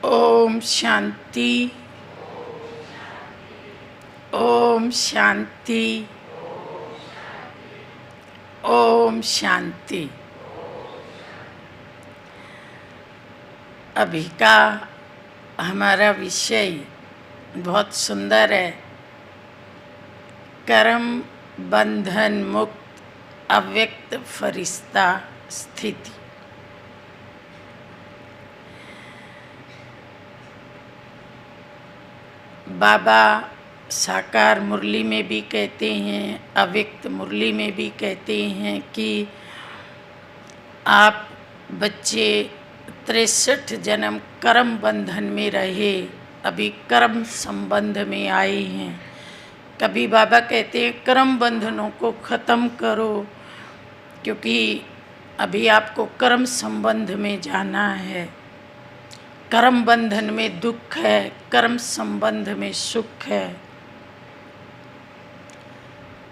ओम शांति। ओम शांति। ओम शांति। अभी का हमारा विषय बहुत सुंदर है। कर्म बंधन मुक्त अव्यक्त फरिश्ता स्थिति। बाबा साकार मुरली में भी कहते हैं, अव्यक्त मुरली में भी कहते हैं कि आप बच्चे 63 जन्म कर्म बंधन में रहे, अभी कर्म संबंध में आए हैं। कभी बाबा कहते हैं कर्म बंधनों को ख़त्म करो, क्योंकि अभी आपको कर्म संबंध में जाना है। कर्म बंधन में दुख है, कर्म संबंध में सुख है।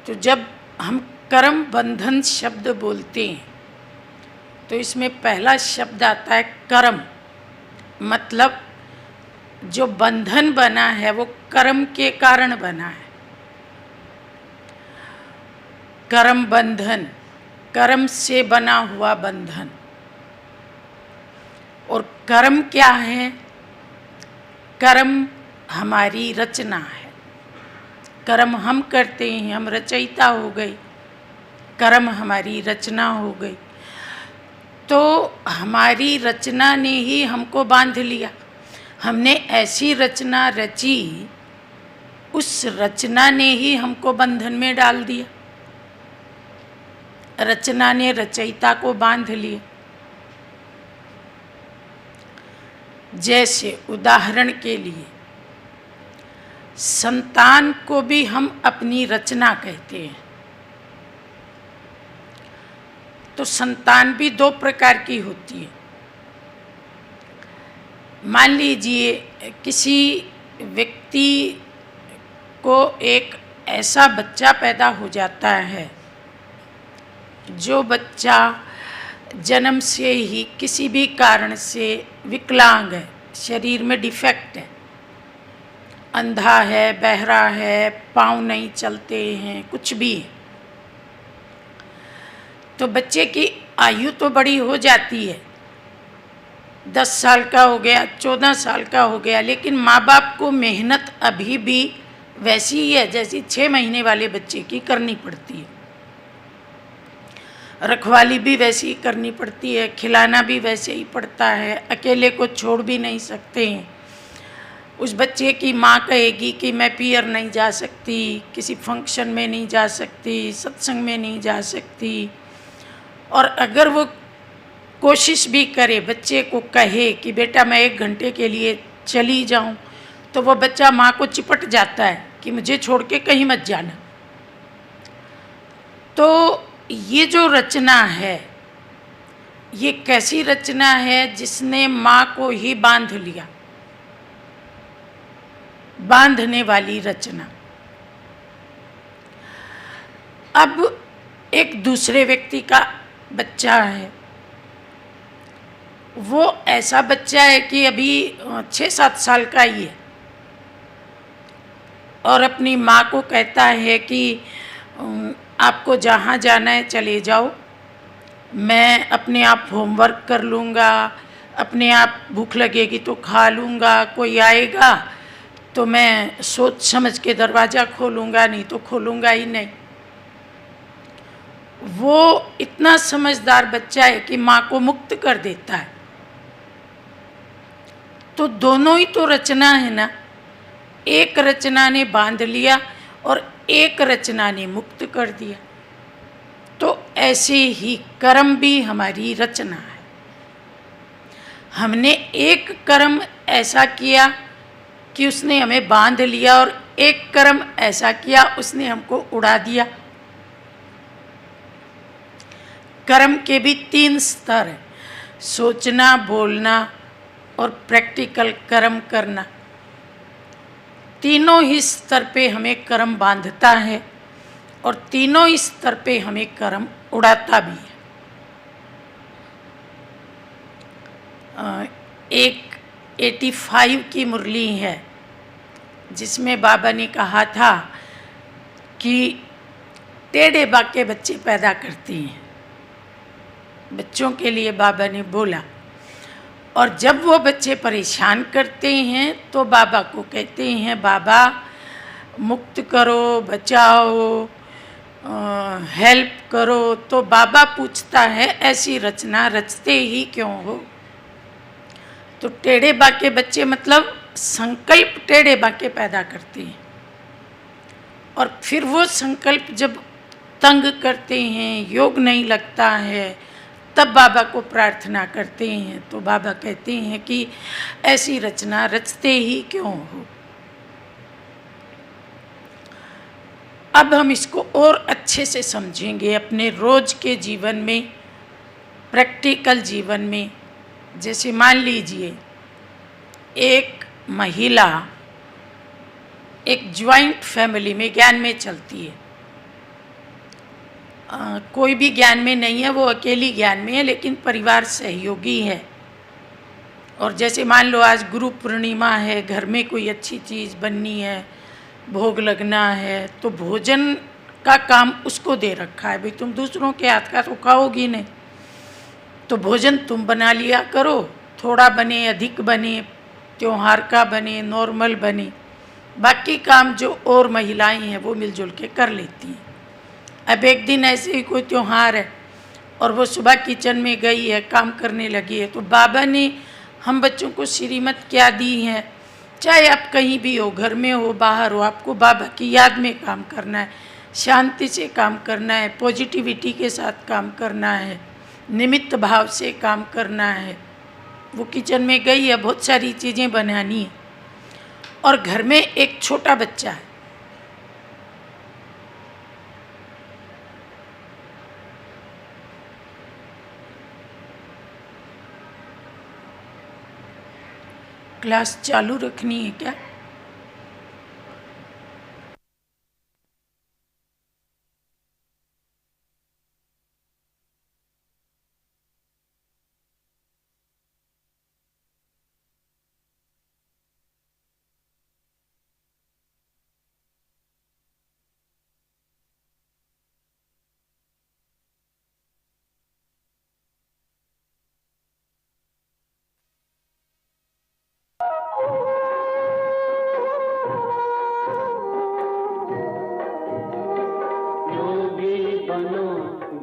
तो जब हम कर्म बंधन शब्द बोलते हैं तो इसमें पहला शब्द आता है कर्म। मतलब जो बंधन बना है वो कर्म के कारण बना है। कर्म बंधन, कर्म से बना हुआ बंधन। और कर्म क्या है? कर्म हमारी रचना है। कर्म हम करते हैं, हम रचयिता हो गए। कर्म हमारी रचना हो गई। तो हमारी रचना ने ही हमको बांध लिया। हमने ऐसी रचना रची, उस रचना ने ही हमको बंधन में डाल दिया। रचना ने रचयिता को बांध लिया। जैसे उदाहरण के लिए संतान को भी हम अपनी रचना कहते हैं। तो संतान भी दो प्रकार की होती है। मान लीजिए किसी व्यक्ति को एक ऐसा बच्चा पैदा हो जाता है जो बच्चा जन्म से ही किसी भी कारण से विकलांग है, शरीर में डिफेक्ट है, अंधा है, बहरा है, पाँव नहीं चलते हैं, कुछ भी है। तो बच्चे की आयु तो बड़ी हो जाती है, 10 साल का हो गया, 14 साल का हो गया, लेकिन माँ बाप को मेहनत अभी भी वैसी ही है जैसी 6 महीने वाले बच्चे की करनी पड़ती है। रखवाली भी वैसी ही करनी पड़ती है, खिलाना भी वैसे ही पड़ता है, अकेले को छोड़ भी नहीं सकते हैं। उस बच्चे की माँ कहेगी कि मैं पियर नहीं जा सकती, किसी फंक्शन में नहीं जा सकती, सत्संग में नहीं जा सकती। और अगर वो कोशिश भी करे, बच्चे को कहे कि बेटा मैं 1 घंटे के लिए चली जाऊं, तो वो बच्चा माँ को चिपट जाता है कि मुझे छोड़ के कहीं मत जाना। तो ये जो रचना है, ये कैसी रचना है जिसने माँ को ही बांध लिया, बांधने वाली रचना। अब एक दूसरे व्यक्ति का बच्चा है, वो ऐसा बच्चा है कि अभी 6-7 साल का ही है और अपनी माँ को कहता है कि आपको जहाँ जाना है चले जाओ, मैं अपने आप होमवर्क कर लूँगा, अपने आप भूख लगेगी तो खा लूँगा, कोई आएगा तो मैं सोच समझ के दरवाज़ा खोलूँगा, नहीं तो खोलूँगा ही नहीं। वो इतना समझदार बच्चा है कि माँ को मुक्त कर देता है। तो दोनों ही तो रचना है ना, एक रचना ने बांध लिया और एक रचना ने मुक्त कर दिया। तो ऐसे ही कर्म भी हमारी रचना है। हमने एक कर्म ऐसा किया कि उसने हमें बांध लिया और एक कर्म ऐसा किया उसने हमको उड़ा दिया। कर्म के भी 3 स्तर हैं, सोचना, बोलना और प्रैक्टिकल कर्म करना। तीनों ही स्तर पे हमें कर्म बांधता है और तीनों ही स्तर पे हमें कर्म उड़ाता भी है। एक 85 की मुरली है, जिसमें बाबा ने कहा था कि टेढ़े बाके बच्चे पैदा करते हैं। बच्चों के लिए बाबा ने बोला, और जब वो बच्चे परेशान करते हैं तो बाबा को कहते हैं, बाबा मुक्त करो, बचाओ, हेल्प करो। तो बाबा पूछता है, ऐसी रचना रचते ही क्यों हो? तो टेढ़े बाके बच्चे मतलब संकल्प टेढ़े बाके पैदा करते हैं, और फिर वो संकल्प जब तंग करते हैं, योग नहीं लगता है, तब बाबा को प्रार्थना करते हैं। तो बाबा कहते हैं कि ऐसी रचना रचते ही क्यों हो। अब हम इसको और अच्छे से समझेंगे अपने रोज के जीवन में, प्रैक्टिकल जीवन में। जैसे मान लीजिए एक महिला एक ज्वाइंट फैमिली में ज्ञान में चलती है, कोई भी ज्ञान में नहीं है, वो अकेली ज्ञान में है, लेकिन परिवार सहयोगी है। और जैसे मान लो आज गुरु पूर्णिमा है, घर में कोई अच्छी चीज़ बननी है, भोग लगना है, तो भोजन का काम उसको दे रखा है। भाई तुम दूसरों के हाथ का तो खाओगी नहीं, तो भोजन तुम बना लिया करो, थोड़ा बने अधिक बने, त्योहार का बने नॉर्मल बने, बाकी काम जो और महिलाएं हैं वो मिलजुल के कर लेती हैं। अब एक दिन ऐसे ही कोई त्योहार है और वो सुबह किचन में गई है, काम करने लगी है, तो बाबा ने हम बच्चों को श्रीमत क्या दी है, चाहे आप कहीं भी हो, घर में हो बाहर हो, आपको बाबा की याद में काम करना है, शांति से काम करना है, पॉजिटिविटी के साथ काम करना है, निमित्त भाव से काम करना है। वो किचन में गई है, बहुत सारी चीज़ें बनानी है, और घर में एक छोटा बच्चा है। क्लास चालू रखनी है क्या?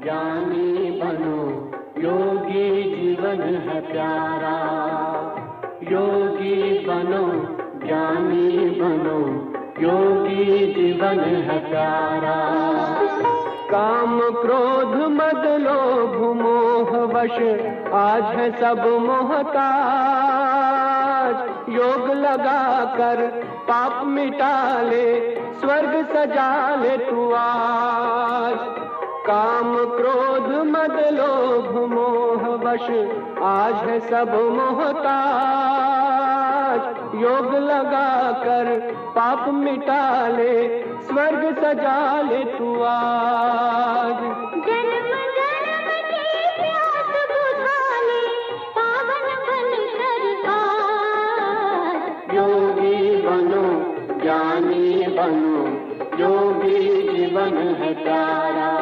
ज्ञानी बनो, योगी जीवन है प्यारा। योगी बनो, ज्ञानी बनो, योगी जीवन है प्यारा। काम क्रोध मद लोभ मोह वश आज है सब मोहताज। योग लगा कर पाप मिटा ले, स्वर्ग सजा ले तू आज। काम क्रोध मद लोभ मोह वश आज है सब मोहताज। योग लगा कर पाप मिटा ले, स्वर्ग सजा ले तू आज। जन्म जन्म की प्यास बुझा ले, पावन बन कर आज। योगी बनो, ज्ञानी बनो, योगी जीवन है प्यारा।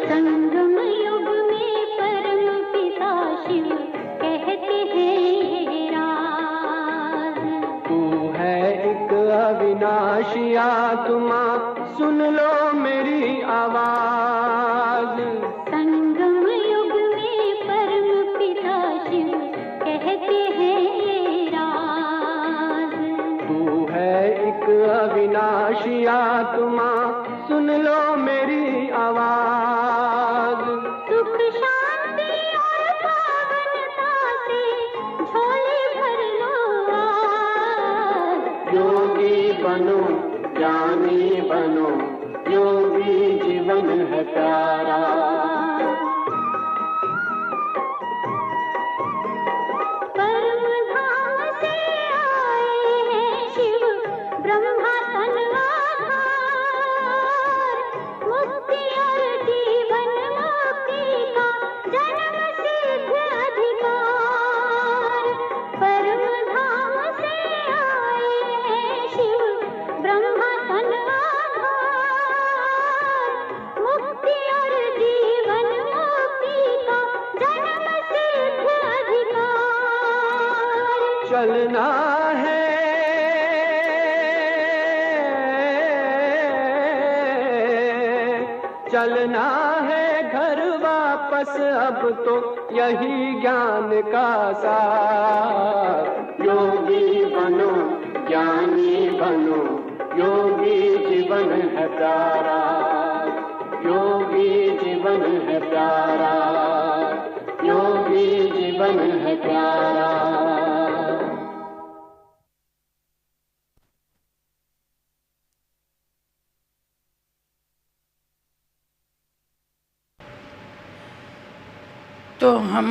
संगम युग में परम पिता शिव कहते हैं राज। तू है एक अविनाशी आत्मा, सुन लो मेरी आवाज। संगम युग में परम पिता शिव कहते हैं राज। तू है एक अविनाशी आत्मा, सुन लो मेरी आवाज। सुख शांति और पावनता से झोले भर लो आज। योगी बनो, ज्ञानी बनो, योगी जीवन है प्यारा। परम धाम से आए हैं शिव ब्रह्मा तन आधार। चलना है घर वापस अब तो यही ज्ञान का सार। योगी बनो ज्ञानी बनो, योगी जीवन है प्यारा, योगी जीवन है प्यारा, योगी जीवन है प्यारा। तो हम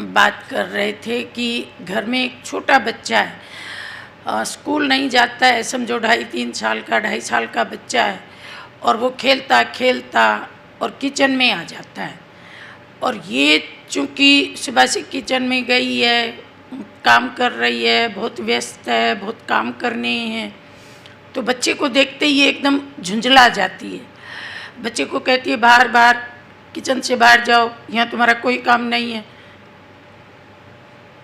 बात कर रहे थे कि घर में एक छोटा बच्चा है, स्कूल नहीं जाता है, समझो 2.5-3 साल का, 2.5 साल का बच्चा है, और वो खेलता खेलता और किचन में आ जाता है। और ये चूँकि सुबह से किचन में गई है, काम कर रही है, बहुत व्यस्त है, बहुत काम करने हैं, तो बच्चे को देखते ही एकदम झुंझला जाती है। बच्चे को कहती है बाहर बाहर, किचन से बाहर जाओ, यहाँ तुम्हारा कोई काम नहीं है,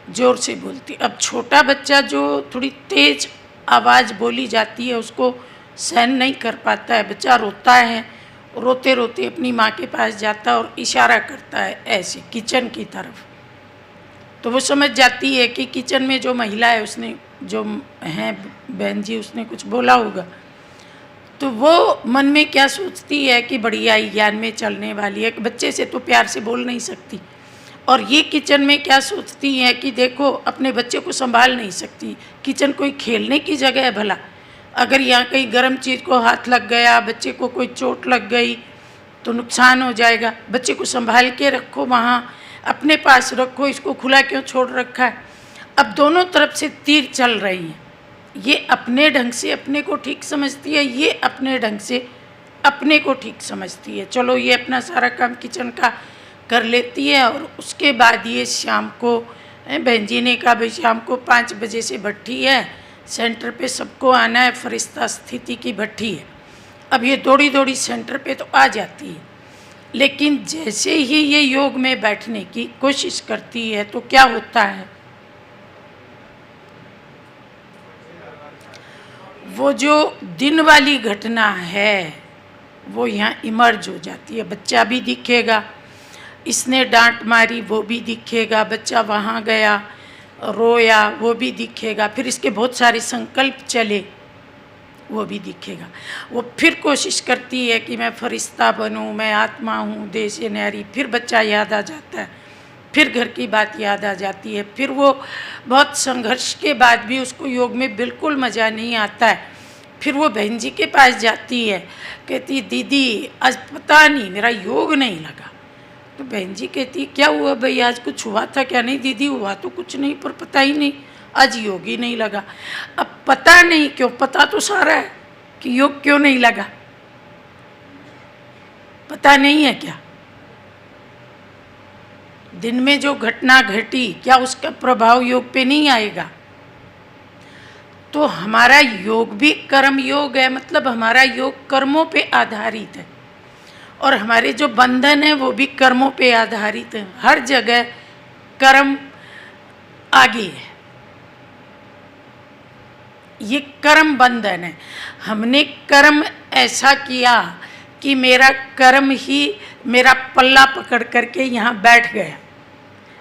ज़ोर से बोलती। अब छोटा बच्चा जो थोड़ी तेज आवाज़ बोली जाती है उसको सहन नहीं कर पाता है, बच्चा रोता है, रोते रोते अपनी माँ के पास जाता है और इशारा करता है ऐसे किचन की तरफ। तो वो समझ जाती है कि किचन में जो महिला है, उसने जो है बहन जी, उसने कुछ बोला होगा। तो वो मन में क्या सोचती है कि बढ़िया ही ज्ञान में चलने वाली है, बच्चे से तो प्यार से बोल नहीं सकती। और ये किचन में क्या सोचती है कि देखो अपने बच्चे को संभाल नहीं सकती, किचन कोई खेलने की जगह है भला, अगर यहाँ कहीं गर्म चीज़ को हाथ लग गया, बच्चे को कोई चोट लग गई तो नुकसान हो जाएगा, बच्चे को संभाल के रखो, वहाँ अपने पास रखो, इसको खुला क्यों छोड़ रखा है। अब दोनों तरफ से तीर चल रही हैं, ये अपने ढंग से अपने को ठीक समझती है, ये अपने ढंग से अपने को ठीक समझती है। चलो ये अपना सारा काम किचन का कर लेती है। और उसके बाद ये शाम को, बहन जी ने कहा भाई शाम को 5 बजे से भट्ठी है, सेंटर पे सबको आना है, फरिश्ता स्थिति की भट्ठी है। अब ये दौड़ी दौड़ी सेंटर पे तो आ जाती है, लेकिन जैसे ही ये योग में बैठने की कोशिश करती है तो क्या होता है, वो जो दिन वाली घटना है वो यहाँ इमर्ज हो जाती है। बच्चा भी दिखेगा, इसने डांट मारी वो भी दिखेगा, बच्चा वहाँ गया रोया वो भी दिखेगा, फिर इसके बहुत सारे संकल्प चले वो भी दिखेगा। वो फिर कोशिश करती है कि मैं फरिश्ता बनूं, मैं आत्मा हूँ, देह से न्यारी, फिर बच्चा याद आ जाता है, फिर घर की बात याद आ जाती है, फिर वो बहुत संघर्ष के बाद भी उसको योग में बिल्कुल मज़ा नहीं आता है। फिर वो बहन जी के पास जाती है, कहती दीदी आज पता नहीं मेरा योग नहीं लगा। तो बहन जी कहती क्या हुआ भाई, आज कुछ हुआ था क्या? नहीं दीदी हुआ तो कुछ नहीं, पर पता ही नहीं आज योग ही नहीं लगा। अब पता नहीं क्यों, पता तो सारा है कि योग क्यों नहीं लगा, पता नहीं है क्या? दिन में जो घटना घटी क्या उसका प्रभाव योग पे नहीं आएगा? तो हमारा योग भी कर्म योग है, मतलब हमारा योग कर्मों पे आधारित है, और हमारे जो बंधन है वो भी कर्मों पे आधारित है। हर जगह कर्म आगे है, ये कर्म बंधन है। हमने कर्म ऐसा किया कि मेरा कर्म ही मेरा पल्ला पकड़ करके यहाँ बैठ गया।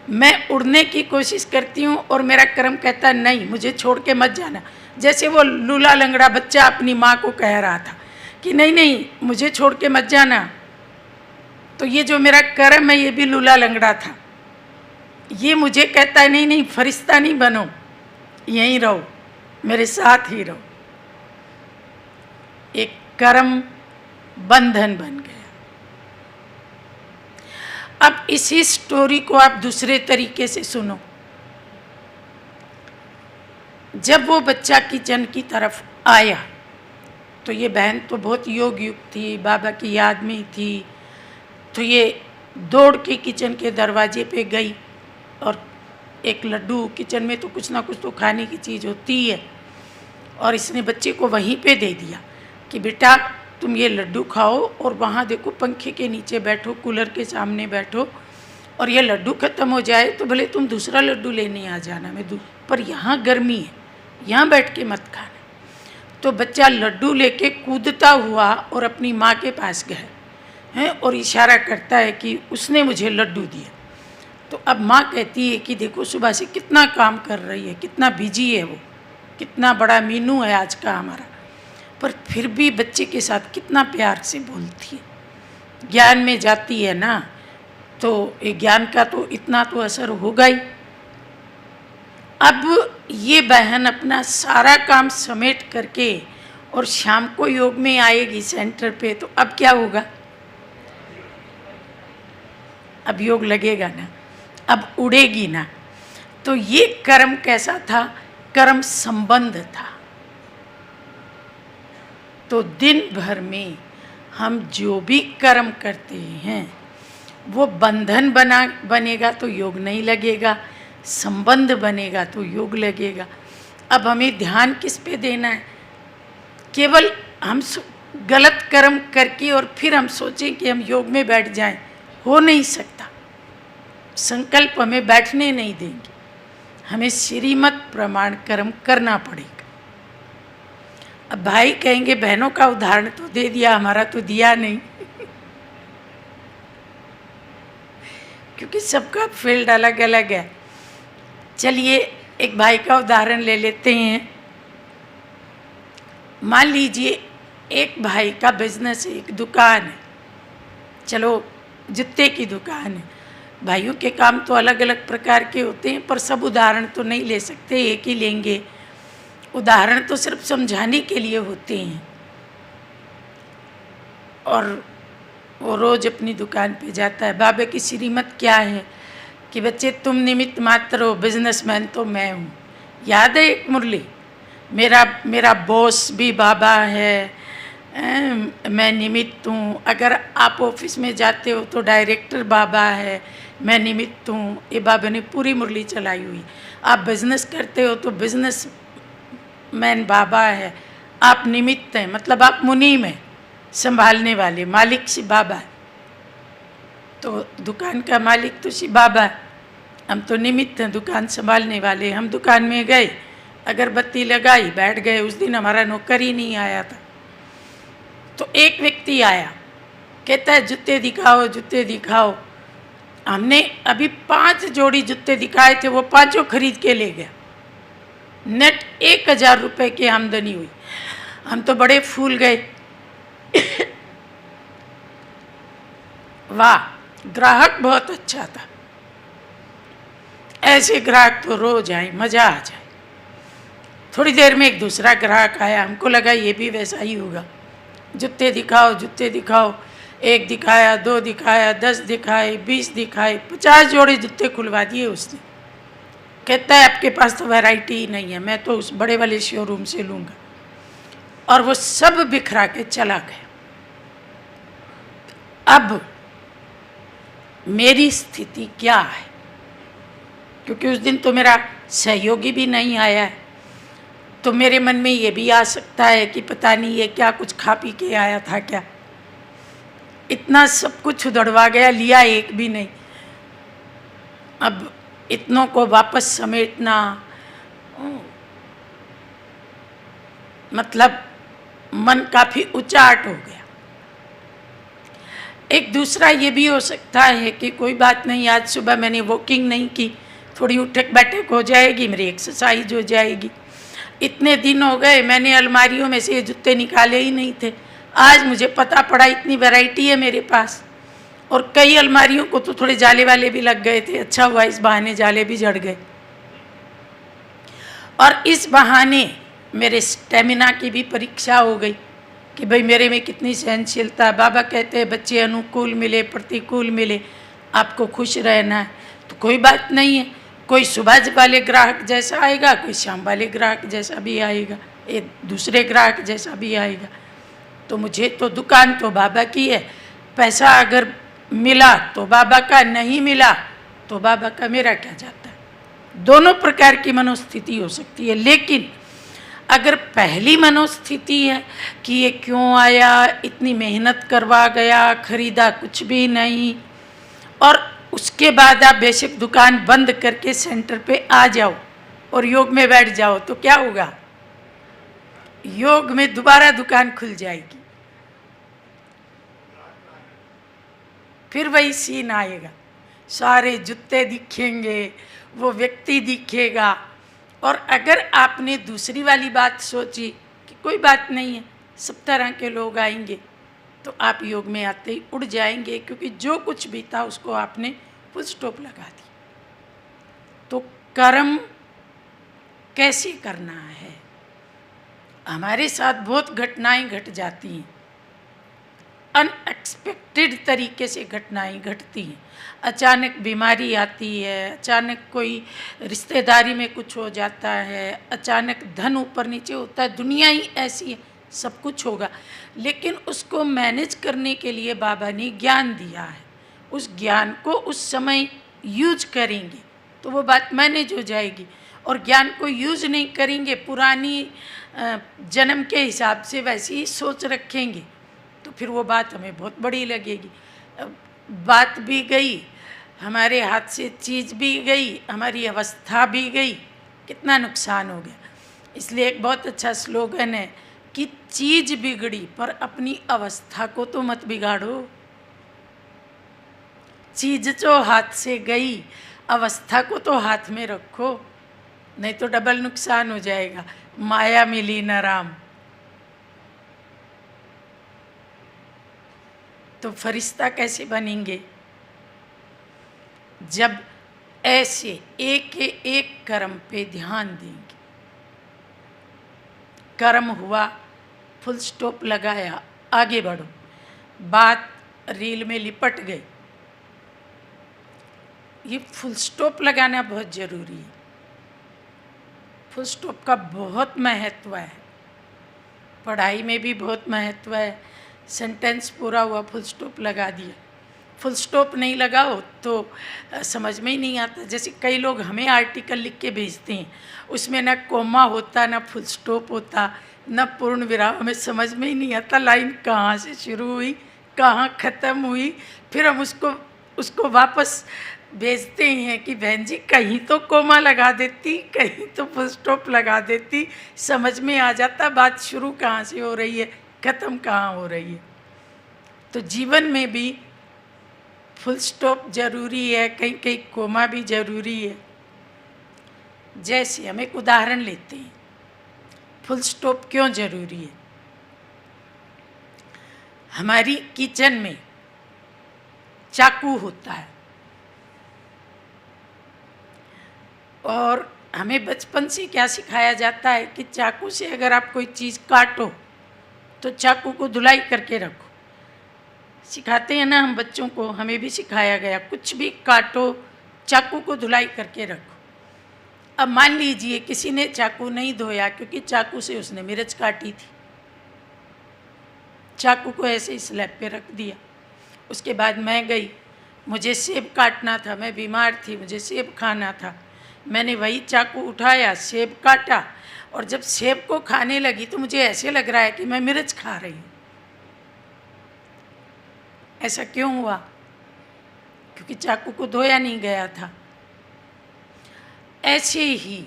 मैं उड़ने की कोशिश करती हूँ और मेरा कर्म कहता नहीं मुझे छोड़ के मत जाना। जैसे वो लूला लंगड़ा बच्चा अपनी माँ को कह रहा था कि नहीं नहीं मुझे छोड़ के मत जाना, तो ये जो मेरा कर्म है ये भी लूला लंगड़ा था, ये मुझे कहता है नहीं नहीं फरिश्ता नहीं बनो, यहीं रहो, मेरे साथ ही रहो। एक कर्म बंधन बन गया। अब इसी स्टोरी को आप दूसरे तरीके से सुनो। जब वो बच्चा किचन की तरफ आया तो ये बहन तो बहुत योग युक्त थी, बाबा की याद में थी, तो ये दौड़ के किचन के दरवाजे पे गई और एक लड्डू, किचन में तो कुछ ना कुछ तो खाने की चीज़ होती है, और इसने बच्चे को वहीं पे दे दिया कि बेटा तुम ये लड्डू खाओ और वहाँ देखो पंखे के नीचे बैठो, कूलर के सामने बैठो, और ये लड्डू ख़त्म हो जाए तो भले तुम दूसरा लड्डू लेने आ जाना, मैं पर यहाँ गर्मी है, यहाँ बैठ के मत खाना। तो बच्चा लड्डू लेके कूदता हुआ और अपनी माँ के पास गया हैं, और इशारा करता है कि उसने मुझे लड्डू दिया। तो अब माँ कहती है कि देखो सुबह से कितना काम कर रही है, कितना बिजी है वो, कितना बड़ा मीनू है आज का हमारा, पर फिर भी बच्चे के साथ कितना प्यार से बोलती है। ज्ञान में जाती है ना, तो ये ज्ञान का तो इतना तो असर होगा ही। अब ये बहन अपना सारा काम समेट करके और शाम को योग में आएगी सेंटर पे, तो अब क्या होगा? अब योग लगेगा ना, अब उड़ेगी ना। तो ये कर्म कैसा था? कर्म संबंध था। तो दिन भर में हम जो भी कर्म करते हैं वो बंधन बनेगा तो योग नहीं लगेगा, संबंध बनेगा तो योग लगेगा। अब हमें ध्यान किस पे देना है? केवल हम गलत कर्म करके और फिर हम सोचें कि हम योग में बैठ जाएं, हो नहीं सकता। संकल्प हमें बैठने नहीं देंगे, हमें श्रीमत प्रमाण कर्म करना पड़ेगा। अब भाई कहेंगे बहनों का उदाहरण तो दे दिया, हमारा तो दिया नहीं क्योंकि सबका फील्ड अलग अलग है। चलिए एक भाई का उदाहरण ले लेते हैं। मान लीजिए एक भाई का बिजनेस है, एक दुकान है, चलो जूते की दुकान है। भाइयों के काम तो अलग अलग प्रकार के होते हैं, पर सब उदाहरण तो नहीं ले सकते, एक ही लेंगे। उदाहरण तो सिर्फ समझाने के लिए होते हैं। और वो रोज़ अपनी दुकान पे जाता है। बाबा की श्रीमत क्या है कि बच्चे तुम निमित्त मात्र हो, बिजनेसमैन तो मैं हूँ। याद है एक मुरली, मेरा बॉस भी बाबा है, मैं निमित्त हूँ। अगर आप ऑफिस में जाते हो तो डायरेक्टर बाबा है, मैं निमित्त हूँ। ये बाबा ने पूरी मुरली चलाई हुई। आप बिजनेस करते हो तो बिजनेस मैन बाबा है, आप निमित्त हैं, मतलब आप मुनीम हैं, संभालने वाले, मालिक शिव बाबा है। तो दुकान का मालिक तो शिव बाबा है, हम तो निमित्त हैं, दुकान संभालने वाले। हम दुकान में गए, अगरबत्ती लगाई, बैठ गए। उस दिन हमारा नौकर ही नहीं आया था। तो एक व्यक्ति आया, कहता है जूते दिखाओ, जूते दिखाओ। हमने अभी 5 जोड़ी जूते दिखाए थे, वो 5 खरीद के ले गया। नेट 1000 रुपये की आमदनी हुई। हम तो बड़े फूल गए। वाह, ग्राहक बहुत अच्छा था। ऐसे ग्राहक तो रोज आए, मज़ा आ जाए। थोड़ी देर में एक दूसरा ग्राहक आया, हमको लगा ये भी वैसा ही होगा। जूते दिखाओ, जूते दिखाओ। 1 दिखाया, 2 दिखाया, 10 दिखाए, 20 दिखाए, 50 जोड़े जूते खुलवा दिए उसने। कहता है आपके पास तो वैरायटी ही नहीं है, मैं तो उस बड़े वाले शोरूम से लूँगा। और वो सब बिखरा के चला गया। अब मेरी स्थिति क्या है? क्योंकि उस दिन तो मेरा सहयोगी भी नहीं आया है, तो मेरे मन में ये भी आ सकता है कि पता नहीं ये क्या कुछ खा पी के आया था क्या। इतना सब कुछ उधड़वा गया, लिया एक भी नहीं। अब इतनों को वापस समेटना, मतलब मन काफ़ी उचाट हो गया। एक दूसरा ये भी हो सकता है कि कोई बात नहीं, आज सुबह मैंने वॉकिंग नहीं की, थोड़ी उठक बैठक हो जाएगी, मेरी एक्सरसाइज हो जाएगी। इतने दिन हो गए मैंने अलमारियों में से ये जूते निकाले ही नहीं थे। आज मुझे पता पड़ा इतनी वैरायटी है मेरे पास, और कई अलमारियों को तो थोड़े जाले वाले भी लग गए थे। अच्छा हुआ इस बहाने जाले भी जड़ गए, और इस बहाने मेरे स्टेमिना की भी परीक्षा हो गई कि भाई मेरे में कितनी सहनशीलता। बाबा कहते हैं बच्चे अनुकूल मिले प्रतिकूल मिले, आपको खुश रहना है। तो कोई बात नहीं है, कोई सुबह वाले ग्राहक जैसा आएगा, कोई शाम वाले ग्राहक जैसा भी आएगा, एक दूसरे ग्राहक जैसा भी आएगा। तो मुझे तो दुकान तो बाबा की है, पैसा अगर मिला तो बाबा का, नहीं मिला तो बाबा का, मेरा क्या जाता है। दोनों प्रकार की मनोस्थिति हो सकती है। लेकिन अगर पहली मनोस्थिति है कि ये क्यों आया, इतनी मेहनत करवा गया, खरीदा कुछ भी नहीं, और उसके बाद आप बेशक दुकान बंद करके सेंटर पे आ जाओ और योग में बैठ जाओ, तो क्या होगा? योग में दोबारा दुकान खुल जाएगी। फिर वही सीन आएगा, सारे जूते दिखेंगे, वो व्यक्ति दिखेगा। और अगर आपने दूसरी वाली बात सोची कि कोई बात नहीं है, सब तरह के लोग आएंगे, तो आप योग में आते ही उड़ जाएंगे, क्योंकि जो कुछ भी था उसको आपने फुल स्टॉप लगा दी। तो कर्म कैसे करना है? हमारे साथ बहुत घटनाएं घट जाती हैं, अनएक्सपेक्टेड तरीके से घटनाएं घटती हैं। अचानक बीमारी आती है, अचानक कोई रिश्तेदारी में कुछ हो जाता है, अचानक धन ऊपर नीचे होता है। दुनिया ही ऐसी है, सब कुछ होगा, लेकिन उसको मैनेज करने के लिए बाबा ने ज्ञान दिया है। उस ज्ञान को उस समय यूज करेंगे तो वो बात मैनेज हो जाएगी, और ज्ञान को यूज नहीं करेंगे, पुरानी जन्म के हिसाब से वैसी ही सोच रखेंगे, तो फिर वो बात हमें बहुत बड़ी लगेगी। बात भी गई, हमारे हाथ से चीज़ भी गई, हमारी अवस्था भी गई, कितना नुकसान हो गया। इसलिए एक बहुत अच्छा स्लोगन है कि चीज़ बिगड़ी पर अपनी अवस्था को तो मत बिगाड़ो। चीज़ जो हाथ से गई, अवस्था को तो हाथ में रखो, नहीं तो डबल नुकसान हो जाएगा। माया मिली न राम। तो फरिश्ता कैसे बनेंगे? जब ऐसे एक के एक कर्म पे ध्यान देंगे। कर्म हुआ, फुल स्टॉप लगाया, आगे बढ़ो, बात रील में लिपट गई। ये फुल स्टॉप लगाना बहुत ज़रूरी है। फुल स्टॉप का बहुत महत्व है, पढ़ाई में भी बहुत महत्व है। सेंटेंस पूरा हुआ, फुल स्टॉप लगा दिया। फुल स्टॉप नहीं लगाओ तो समझ में ही नहीं आता। जैसे कई लोग हमें आर्टिकल लिख के भेजते हैं, उसमें ना कोमा होता, ना फुल स्टॉप होता, ना पूर्ण विराम, हमें समझ में ही नहीं आता लाइन कहाँ से शुरू हुई, कहाँ ख़त्म हुई। फिर हम उसको वापस भेजते हैं कि बहन जी कहीं तो कोमा लगा देती, कहीं तो फुल स्टॉप लगा देती, समझ में आ जाता बात शुरू कहाँ से हो रही है, ख़त्म कहाँ हो रही है। तो जीवन में भी फुल स्टॉप ज़रूरी है, कहीं कहीं कोमा भी ज़रूरी है। जैसे हम एक उदाहरण लेते हैं, फुल स्टॉप क्यों ज़रूरी है। हमारी किचन में चाकू होता है, और हमें बचपन से क्या सिखाया जाता है कि चाकू से अगर आप कोई चीज़ काटो तो चाकू को धुलाई करके रखो। सिखाते हैं ना हम बच्चों को, हमें भी सिखाया गया, कुछ भी काटो चाकू को धुलाई करके रखो। अब मान लीजिए किसी ने चाकू नहीं धोया, क्योंकि चाकू से उसने मिर्च काटी थी, चाकू को ऐसे ही स्लैब पे रख दिया। उसके बाद मैं गई, मुझे सेब काटना था, मैं बीमार थी, मुझे सेब खाना था, मैंने वही चाकू उठाया, सेब काटा, और जब सेब को खाने लगी तो मुझे ऐसे लग रहा है कि मैं मिर्च खा रही हूँ। ऐसा क्यों हुआ? क्योंकि चाकू को धोया नहीं गया था। ऐसे ही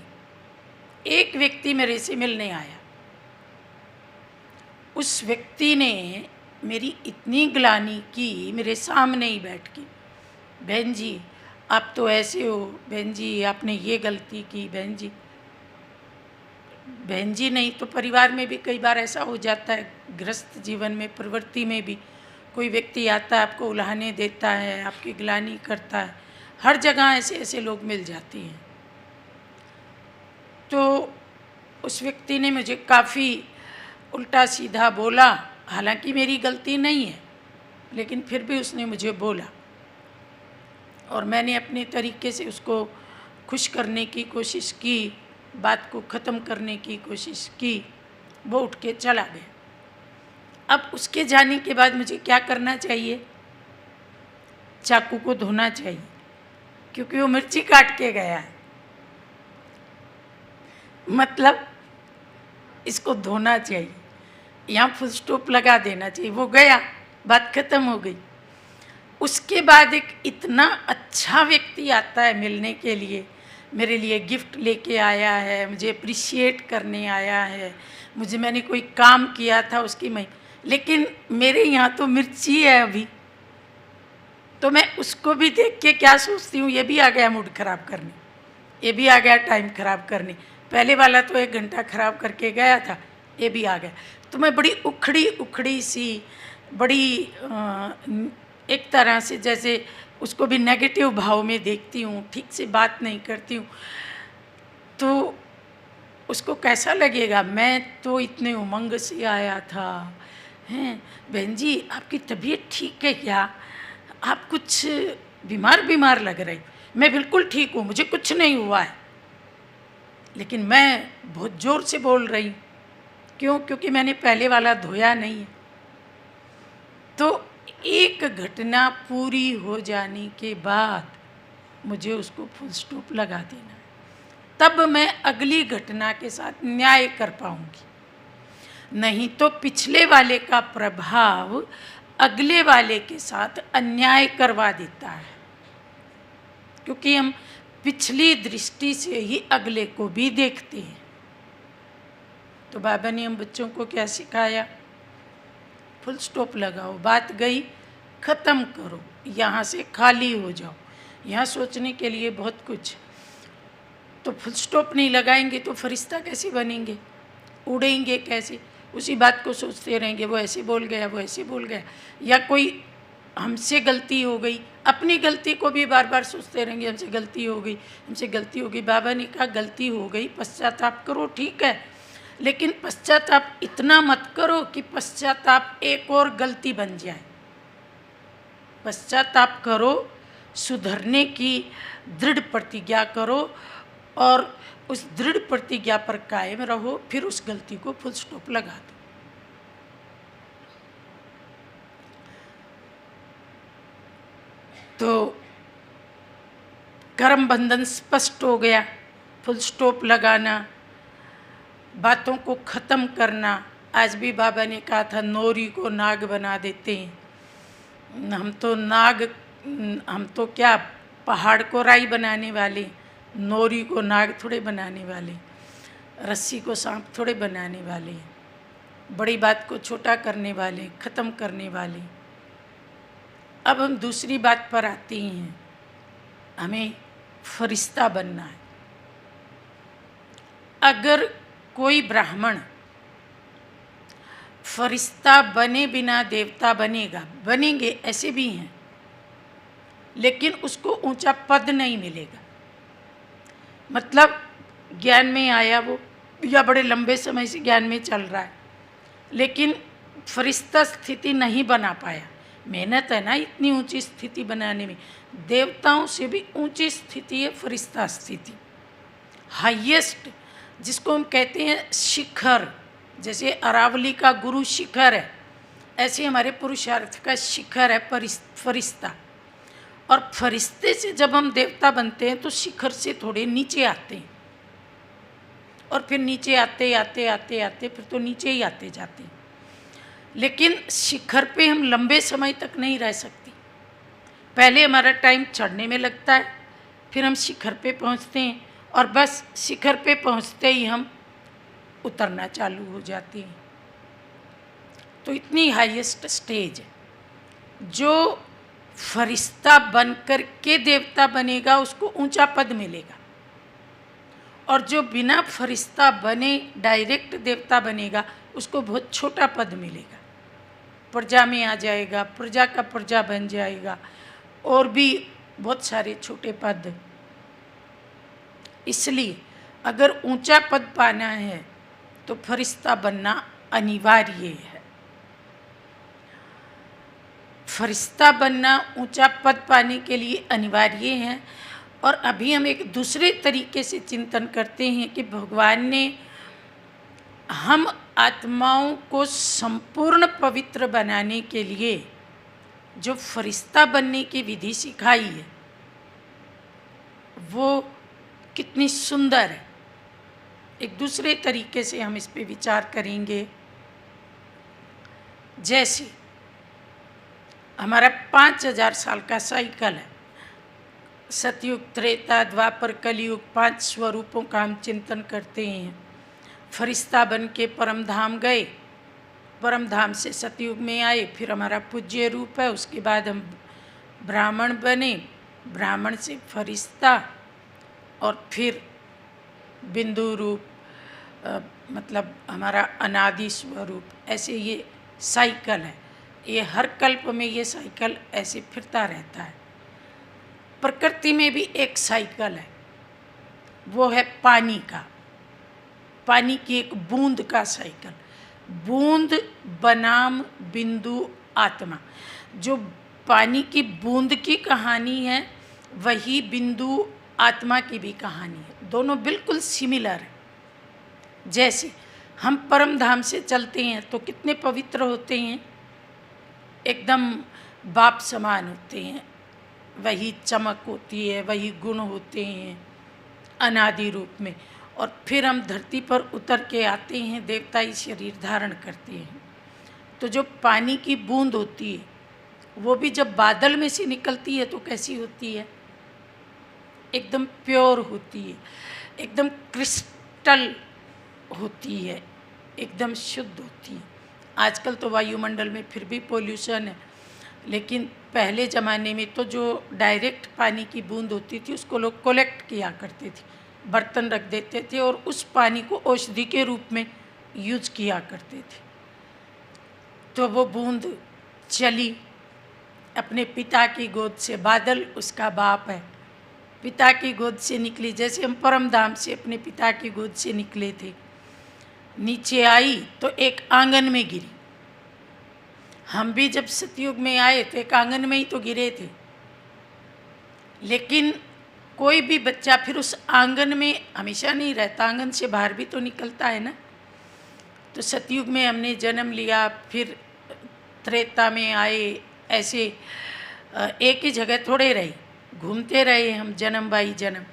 एक व्यक्ति मेरे से मिलने आया, उस व्यक्ति ने मेरी इतनी ग्लानि की मेरे सामने ही बैठ के, बहन जी आप तो ऐसे हो, बहन जी आपने ये गलती की, बहन जी नहीं तो परिवार में भी कई बार ऐसा हो जाता है, गृहस्थ जीवन में, प्रवृत्ति में भी कोई व्यक्ति आता है, आपको उल्हाने देता है, आपकी ग्लानि करता है, हर जगह ऐसे ऐसे लोग मिल जाते हैं। तो उस व्यक्ति ने मुझे काफ़ी उल्टा सीधा बोला, हालांकि मेरी गलती नहीं है, लेकिन फिर भी उसने मुझे बोला, और मैंने अपने तरीके से उसको खुश करने की कोशिश की, बात को ख़त्म करने की कोशिश की। वो उठ के चला गया। अब उसके जाने के बाद मुझे क्या करना चाहिए? चाकू को धोना चाहिए, क्योंकि वो मिर्ची काट के गया है, मतलब इसको धोना चाहिए, यहाँ फुल स्टॉप लगा देना चाहिए। वो गया, बात ख़त्म हो गई। उसके बाद एक इतना अच्छा व्यक्ति आता है मिलने के लिए, मेरे लिए गिफ्ट लेके आया है, मुझे अप्रिशिएट करने आया है, मैंने कोई काम किया था उसकी मैं, लेकिन मेरे यहाँ तो मिर्ची है अभी, तो मैं उसको भी देख के क्या सोचती हूँ, ये भी आ गया मूड खराब करने, ये भी आ गया टाइम खराब करने। पहले वाला तो 1 घंटा खराब करके गया था, ये भी आ गया। तो मैं बड़ी उखड़ी उखड़ी सी, बड़ी एक तरह से जैसे उसको भी नेगेटिव भाव में देखती हूँ, ठीक से बात नहीं करती हूँ। तो उसको कैसा लगेगा, मैं तो इतने उमंग से आया था, हैं बहन जी आपकी तबीयत ठीक है क्या, आप कुछ बीमार बीमार लग रहे। मैं बिल्कुल ठीक हूँ, मुझे कुछ नहीं हुआ है, लेकिन मैं बहुत ज़ोर से बोल रही हूँ। क्यों? क्योंकि मैंने पहले वाला धोया नहीं है। तो एक घटना पूरी हो जाने के बाद मुझे उसको फुल स्टॉप लगा देना है, तब मैं अगली घटना के साथ न्याय कर पाऊंगी। नहीं तो पिछले वाले का प्रभाव अगले वाले के साथ अन्याय करवा देता है, क्योंकि हम पिछली दृष्टि से ही अगले को भी देखते हैं। तो बाबा ने हम बच्चों को क्या सिखाया? फुल स्टॉप लगाओ, बात गई, ख़त्म करो, यहाँ से खाली हो जाओ। यहाँ सोचने के लिए बहुत कुछ। तो फुल स्टॉप नहीं लगाएंगे तो फरिश्ता कैसे बनेंगे, उड़ेंगे कैसे? उसी बात को सोचते रहेंगे, वो ऐसे बोल गया, वो ऐसे बोल गया, या कोई हमसे गलती हो गई, अपनी गलती को भी बार बार सोचते रहेंगे, हमसे गलती हो गई, हमसे गलती हो गई। बाबा ने कहा गलती हो गई, पश्चाताप करो, ठीक है, लेकिन पश्चाताप इतना मत करो कि पश्चाताप एक और गलती बन जाए। पश्चाताप करो, सुधरने की दृढ़ प्रतिज्ञा करो और उस दृढ़ प्रतिज्ञा पर कायम रहो, फिर उस गलती को फुल स्टॉप लगा दो। तो कर्म बंधन स्पष्ट हो गया, फुल स्टॉप लगाना, बातों को ख़त्म करना। आज भी बाबा ने कहा था नोरी को नाग बना देते हैं। हम तो क्या पहाड़ को राई बनाने वाले, नोरी को नाग थोड़े बनाने वाले, रस्सी को सांप थोड़े बनाने वाले, बड़ी बात को छोटा करने वाले, ख़त्म करने वाले। अब हम दूसरी बात पर आते हैं, हमें फरिश्ता बनना है। अगर कोई ब्राह्मण फरिश्ता बने बिना देवता बनेगा, बनेंगे ऐसे भी हैं, लेकिन उसको ऊंचा पद नहीं मिलेगा। मतलब ज्ञान में आया वो, या बड़े लंबे समय से ज्ञान में चल रहा है, लेकिन फरिश्ता स्थिति नहीं बना पाया। मेहनत है ना इतनी ऊंची स्थिति बनाने में। देवताओं से भी ऊंची स्थिति है फरिश्ता स्थिति, हाईएस्ट, जिसको हम कहते हैं शिखर। जैसे अरावली का गुरु शिखर है, ऐसे हमारे पुरुषार्थ का शिखर है फरिश्ता। और फरिश्ते से जब हम देवता बनते हैं तो शिखर से थोड़े नीचे आते हैं, और फिर नीचे आते आते आते आते फिर तो नीचे ही आते जाते हैं। लेकिन शिखर पे हम लंबे समय तक नहीं रह सकते। पहले हमारा टाइम चढ़ने में लगता है, फिर हम शिखर पे पहुंचते हैं, और बस शिखर पे पहुंचते ही हम उतरना चालू हो जाते हैं। तो इतनी हाईएस्ट स्टेज है। जो फरिश्ता बनकर के देवता बनेगा उसको ऊंचा पद मिलेगा, और जो बिना फरिश्ता बने डायरेक्ट देवता बनेगा उसको बहुत छोटा पद मिलेगा। प्रजा में आ जाएगा, प्रजा का प्रजा बन जाएगा, और भी बहुत सारे छोटे पद। इसलिए अगर ऊंचा पद पाना है तो फरिश्ता बनना अनिवार्य है। फरिश्ता बनना ऊंचा पद पाने के लिए अनिवार्य है। और अभी हम एक दूसरे तरीके से चिंतन करते हैं कि भगवान ने हम आत्माओं को संपूर्ण पवित्र बनाने के लिए जो फरिश्ता बनने की विधि सिखाई है वो कितनी सुंदर है। एक दूसरे तरीके से हम इस पे विचार करेंगे। जैसे हमारा 5000 साल का साइकिल है, सतयुग, त्रेता, द्वापर, कलयुग, 5 स्वरूपों का हम चिंतन करते हैं। फरिश्ता बन के परम धाम गए, परम धाम से सतयुग में आए, फिर हमारा पूज्य रूप है, उसके बाद हम ब्राह्मण बने, ब्राह्मण से फरिश्ता, और फिर बिंदु रूप मतलब हमारा अनादि स्वरूप। ऐसे ये साइकिल है, ये हर कल्प में ये साइकिल ऐसे फिरता रहता है। प्रकृति में भी एक साइकिल है, वो है पानी का, पानी की एक बूंद का साइकिल। बूंद बनाम बिंदु आत्मा, जो पानी की बूंद की कहानी है वही बिंदु आत्मा की भी कहानी है। दोनों बिल्कुल सिमिलर है। जैसे हम परम धाम से चलते हैं तो कितने पवित्र होते हैं, एकदम बाप समान होते हैं, वही चमक होती है, वही गुण होते हैं अनादि रूप में। और फिर हम धरती पर उतर के आते हैं, देवताई शरीर धारण करते हैं। तो जो पानी की बूंद होती है वो भी जब बादल में से निकलती है तो कैसी होती है, एकदम प्योर होती है, एकदम क्रिस्टल होती है, एकदम शुद्ध होती है। आजकल तो वायुमंडल में फिर भी पोल्यूशन है, लेकिन पहले ज़माने में तो जो डायरेक्ट पानी की बूंद होती थी उसको लोग कलेक्ट किया करते थे, बर्तन रख देते थे और उस पानी को औषधि के रूप में यूज किया करते थे। तो वो बूंद चली अपने पिता की गोद से, बादल उसका बाप है, पिता की गोद से निकली। जैसे हम परम धाम से अपने पिता की गोद से निकले थे, नीचे आई तो एक आंगन में गिरी। हम भी जब सतयुग में आए तो एक आंगन में ही तो गिरे थे, लेकिन कोई भी बच्चा फिर उस आंगन में हमेशा नहीं रहता, आंगन से बाहर भी तो निकलता है ना। तो सतयुग में हमने जन्म लिया, फिर त्रेता में आए, ऐसे एक ही जगह थोड़े रहे, घूमते रहे हम जन्म बाई जन्म।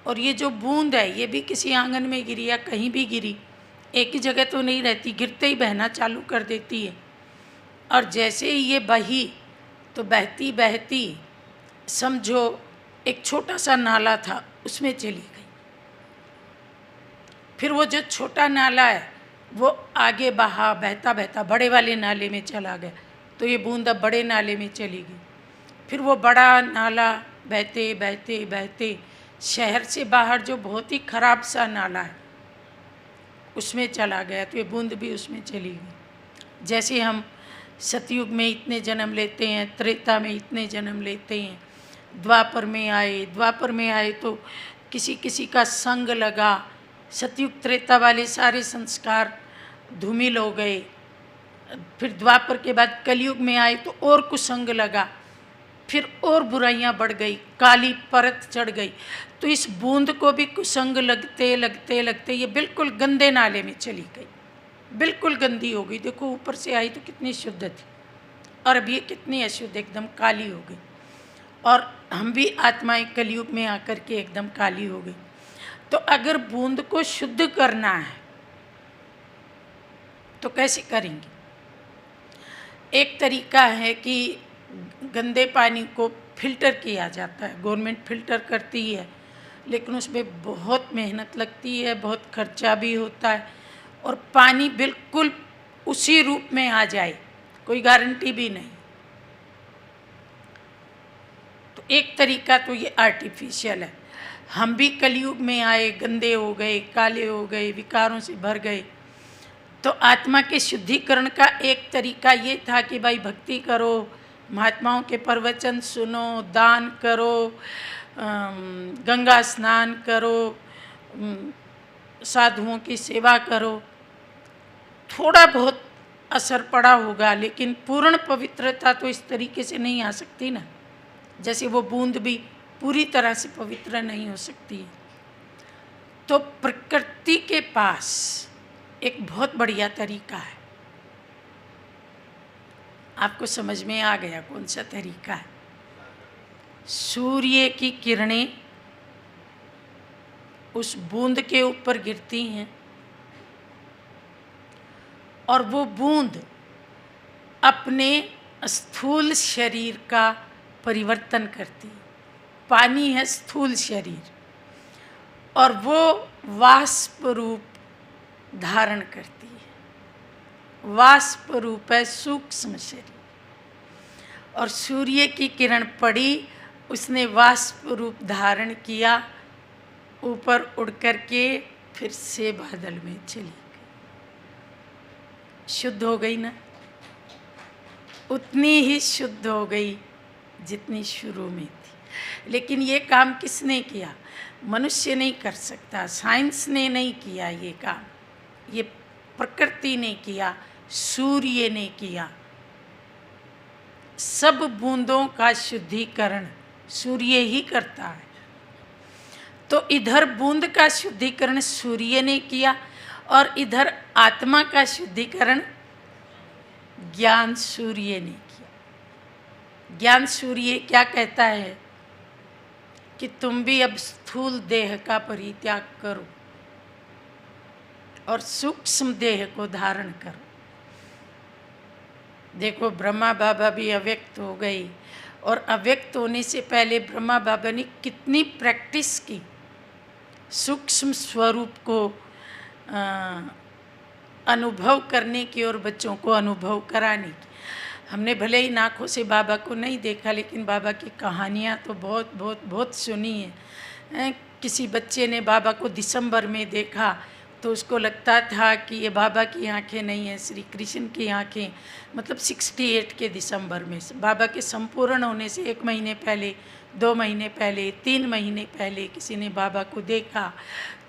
और ये जो बूंद है ये भी किसी आंगन में गिरी या कहीं भी गिरी, एक ही जगह तो नहीं रहती, गिरते ही बहना चालू कर देती है। और जैसे ही ये बही तो बहती बहती समझो एक छोटा सा नाला था उसमें चली गई। फिर वो जो छोटा नाला है वो आगे बहा, बहता बहता बड़े वाले नाले में चला गया, तो ये बूंद अब बड़े नाले में चली गई। फिर वो बड़ा नाला बहते बहते बहते शहर से बाहर जो बहुत ही ख़राब सा नाला है उसमें चला गया, तो ये बूंद भी उसमें चली गई। जैसे हम सतयुग में इतने जन्म लेते हैं, त्रेता में इतने जन्म लेते हैं, द्वापर में आए तो किसी किसी का संग लगा, सतयुग त्रेता वाले सारे संस्कार धूमिल हो गए। फिर द्वापर के बाद कलयुग में आए तो और कुसंग लगा, फिर और बुराइयां बढ़ गई, काली परत चढ़ गई। तो इस बूंद को भी कुसंग लगते लगते लगते ये बिल्कुल गंदे नाले में चली गई, बिल्कुल गंदी हो गई। देखो ऊपर से आई तो कितनी शुद्ध थी और अब ये कितनी अशुद्ध, एकदम काली हो गई। और हम भी आत्माएं कलयुग में आकर के एकदम काली हो गई। तो अगर बूंद को शुद्ध करना है तो कैसे करेंगे? एक तरीका है कि गंदे पानी को फिल्टर किया जाता है, गवर्नमेंट फिल्टर करती है, लेकिन उसमें बहुत मेहनत लगती है, बहुत खर्चा भी होता है, और पानी बिल्कुल उसी रूप में आ जाए कोई गारंटी भी नहीं। तो एक तरीका तो ये आर्टिफिशियल है। हम भी कलयुग में आए, गंदे हो गए, काले हो गए, विकारों से भर गए। तो आत्मा के शुद्धिकरण का एक तरीका ये था कि भाई भक्ति करो, महात्माओं के प्रवचन सुनो, दान करो, गंगा स्नान करो, साधुओं की सेवा करो। थोड़ा बहुत असर पड़ा होगा, लेकिन पूर्ण पवित्रता तो इस तरीके से नहीं आ सकती ना, जैसे वो बूंद भी पूरी तरह से पवित्र नहीं हो सकती। तो प्रकृति के पास एक बहुत बढ़िया तरीका है। आपको समझ में आ गया कौन सा तरीका है? सूर्य की किरणें उस बूंद के ऊपर गिरती हैं और वो बूंद अपने स्थूल शरीर का परिवर्तन करती है। पानी है स्थूल शरीर और वो वाष्प रूप धारण करती है। वाष्प रूप है सूक्ष्म शरीर और सूर्य की किरण पड़ी, उसने वाष्प रूप धारण किया, ऊपर उड़ कर के फिर से बादल में चली गई। शुद्ध हो गई ना, उतनी ही शुद्ध हो गई जितनी शुरू में थी। लेकिन ये काम किसने किया? मनुष्य नहीं कर सकता, साइंस ने नहीं किया ये काम, ये प्रकृति ने किया, सूर्य ने किया। सब बूंदों का शुद्धिकरण सूर्य ही करता है। तो इधर बूंद का शुद्धिकरण सूर्य ने किया और इधर आत्मा का शुद्धिकरण ज्ञान सूर्य ने किया। ज्ञान सूर्य क्या कहता है कि तुम भी अब स्थूल देह का परित्याग करो और सूक्ष्म देह को धारण करो। देखो, ब्रह्मा बाबा भी अव्यक्त हो गई और अव्यक्त होने से पहले ब्रह्मा बाबा ने कितनी प्रैक्टिस की सूक्ष्म स्वरूप को अनुभव करने की और बच्चों को अनुभव कराने की। हमने भले ही आँखों से बाबा को नहीं देखा, लेकिन बाबा की कहानियाँ तो बहुत बहुत बहुत सुनी है। किसी बच्चे ने बाबा को दिसंबर में देखा तो उसको लगता था कि ये बाबा की आंखें नहीं हैं, श्री कृष्ण की आंखें। मतलब 68 के दिसंबर में, बाबा के संपूर्ण होने से 1 महीने पहले, 2 महीने पहले, 3 महीने पहले किसी ने बाबा को देखा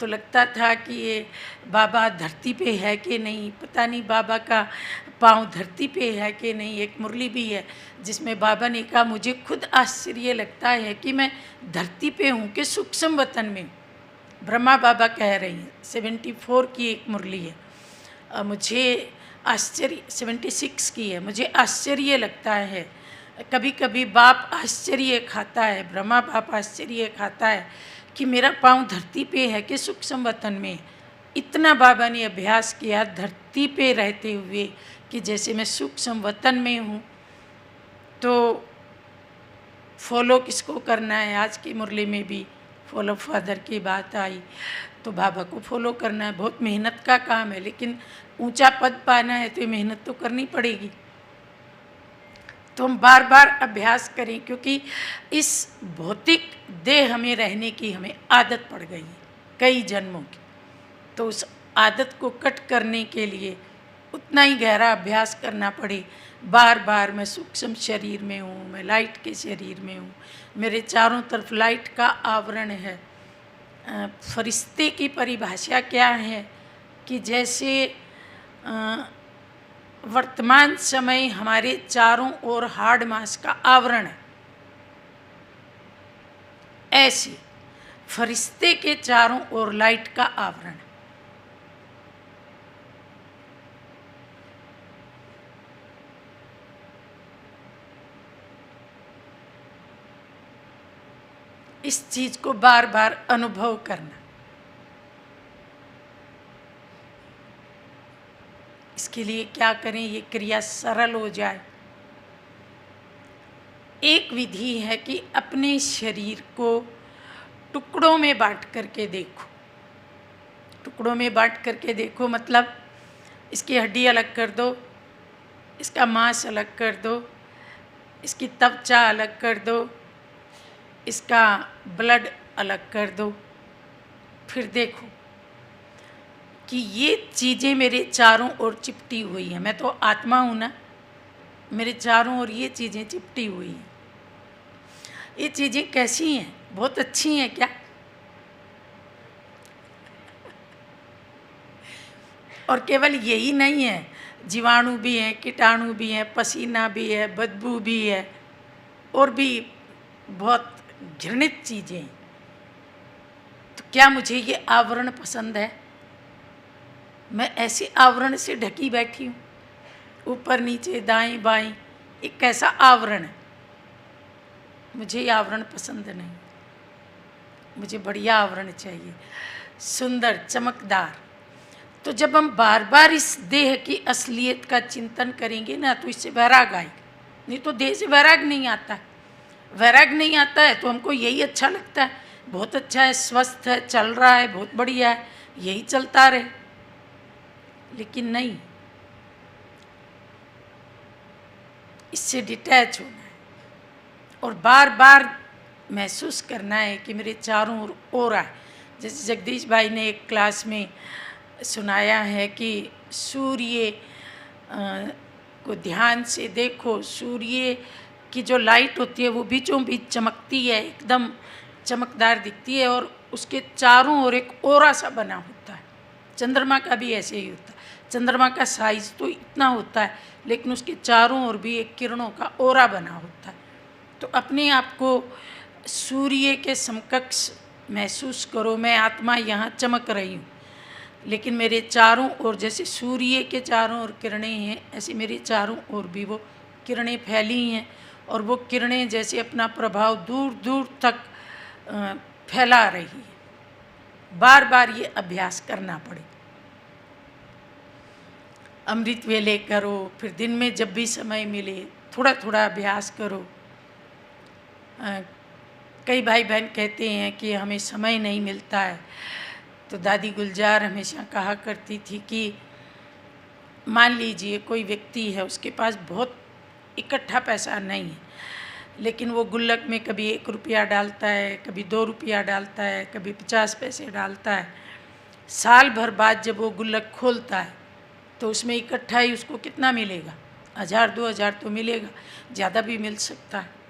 तो लगता था कि ये बाबा धरती पे है कि नहीं, पता नहीं बाबा का पाँव धरती पे है कि नहीं। एक मुरली भी है जिसमें बाबा ने कहा, मुझे खुद आश्चर्य लगता है कि मैं धरती पे हूँ कि सूक्ष्म वतन में हूँ। ब्रह्मा बाबा कह रही हैं, 74 की एक मुरली है। मुझे आश्चर्य, 76 की है, मुझे आश्चर्य लगता है। कभी कभी बाप आश्चर्य खाता है, ब्रह्मा बाप आश्चर्य खाता है कि मेरा पाँव धरती पे है कि सूक्ष्म वतन में। इतना बाबा ने अभ्यास किया धरती पे रहते हुए कि जैसे मैं सूक्ष्म वतन में हूँ। तो फॉलो किसको करना है? आज की मुरली में भी फॉलो फादर की बात आई, तो बाबा को फॉलो करना है। बहुत मेहनत का काम है, लेकिन ऊंचा पद पाना है तो मेहनत तो करनी पड़ेगी। तो हम बार बार अभ्यास करें, क्योंकि इस भौतिक देह में रहने की हमें आदत पड़ गई है कई जन्मों की। तो उस आदत को कट करने के लिए उतना ही गहरा अभ्यास करना पड़े। बार बार मैं सूक्ष्म शरीर में हूँ, मैं लाइट के शरीर में हूँ, मेरे चारों तरफ लाइट का आवरण है। फरिश्ते की परिभाषा क्या है कि जैसे वर्तमान समय हमारे चारों ओर हार्ड मास का आवरण है, ऐसे फरिश्ते के चारों ओर लाइट का आवरण है। इस चीज को बार बार अनुभव करना। इसके लिए क्या करें? ये क्रिया सरल हो जाए। एक विधि है कि अपने शरीर को टुकड़ों में बांट करके देखो। टुकड़ों में बांट करके देखो मतलब इसकी हड्डी अलग कर दो, इसका मांस अलग कर दो, इसकी त्वचा अलग कर दो, इसका ब्लड अलग कर दो। फिर देखो कि ये चीज़ें मेरे चारों ओर चिपटी हुई हैं। मैं तो आत्मा हूँ ना, मेरे चारों ओर ये चीज़ें चिपटी हुई हैं। ये चीज़ें कैसी हैं? बहुत अच्छी हैं क्या? और केवल यही नहीं है, जीवाणु भी हैं, कीटाणु भी हैं, पसीना भी है, बदबू भी है, और भी बहुत घृणित चीज़ें। तो क्या मुझे ये आवरण पसंद है? मैं ऐसे आवरण से ढकी बैठी हूँ, ऊपर नीचे दाएं बाएं, एक कैसा आवरण है। मुझे ये आवरण पसंद नहीं, मुझे बढ़िया आवरण चाहिए, सुंदर चमकदार। तो जब हम बार बार इस देह की असलियत का चिंतन करेंगे ना, तो इससे वैराग आएगा। नहीं तो देह से वैराग नहीं आता। वैराग नहीं आता है तो हमको यही अच्छा लगता है, बहुत अच्छा है, स्वस्थ है, चल रहा है, बहुत बढ़िया है, यही चलता रहे। लेकिन नहीं, इससे डिटैच होना है। और बार बार महसूस करना है कि मेरे चारों ओर ओरा है। जैसे जगदीश भाई ने एक क्लास में सुनाया है कि सूर्य को ध्यान से देखो, सूर्य की जो लाइट होती है वो बीचों बीच चमकती है, एकदम चमकदार दिखती है, और उसके चारों ओर एक ओरा सा बना होता है। चंद्रमा का भी ऐसे ही होता है। चंद्रमा का साइज तो इतना होता है, लेकिन उसके चारों ओर भी एक किरणों का ओरा बना होता है। तो अपने आप को सूर्य के समकक्ष महसूस करो। मैं आत्मा यहाँ चमक रही हूँ, लेकिन मेरे चारों ओर जैसे सूर्य के चारों ओर किरणें हैं, ऐसे मेरे चारों ओर भी वो किरणें फैली हैं, और वो किरणें जैसे अपना प्रभाव दूर दूर तक फैला रही है। बार बार ये अभ्यास करना पड़े। अमृत वेले करो, फिर दिन में जब भी समय मिले थोड़ा थोड़ा अभ्यास करो। कई भाई बहन कहते हैं कि हमें समय नहीं मिलता है, तो दादी गुलजार हमेशा कहा करती थी कि मान लीजिए कोई व्यक्ति है, उसके पास बहुत इकट्ठा पैसा नहीं है, लेकिन वो गुल्लक में कभी 1 रुपया डालता है, कभी 2 रुपया डालता है, कभी 50 पैसे डालता है। साल भर बाद जब वो गुल्लक खोलता है तो उसमें इकट्ठा ही उसको कितना मिलेगा? 1000-2000 तो मिलेगा, ज़्यादा भी मिल सकता है।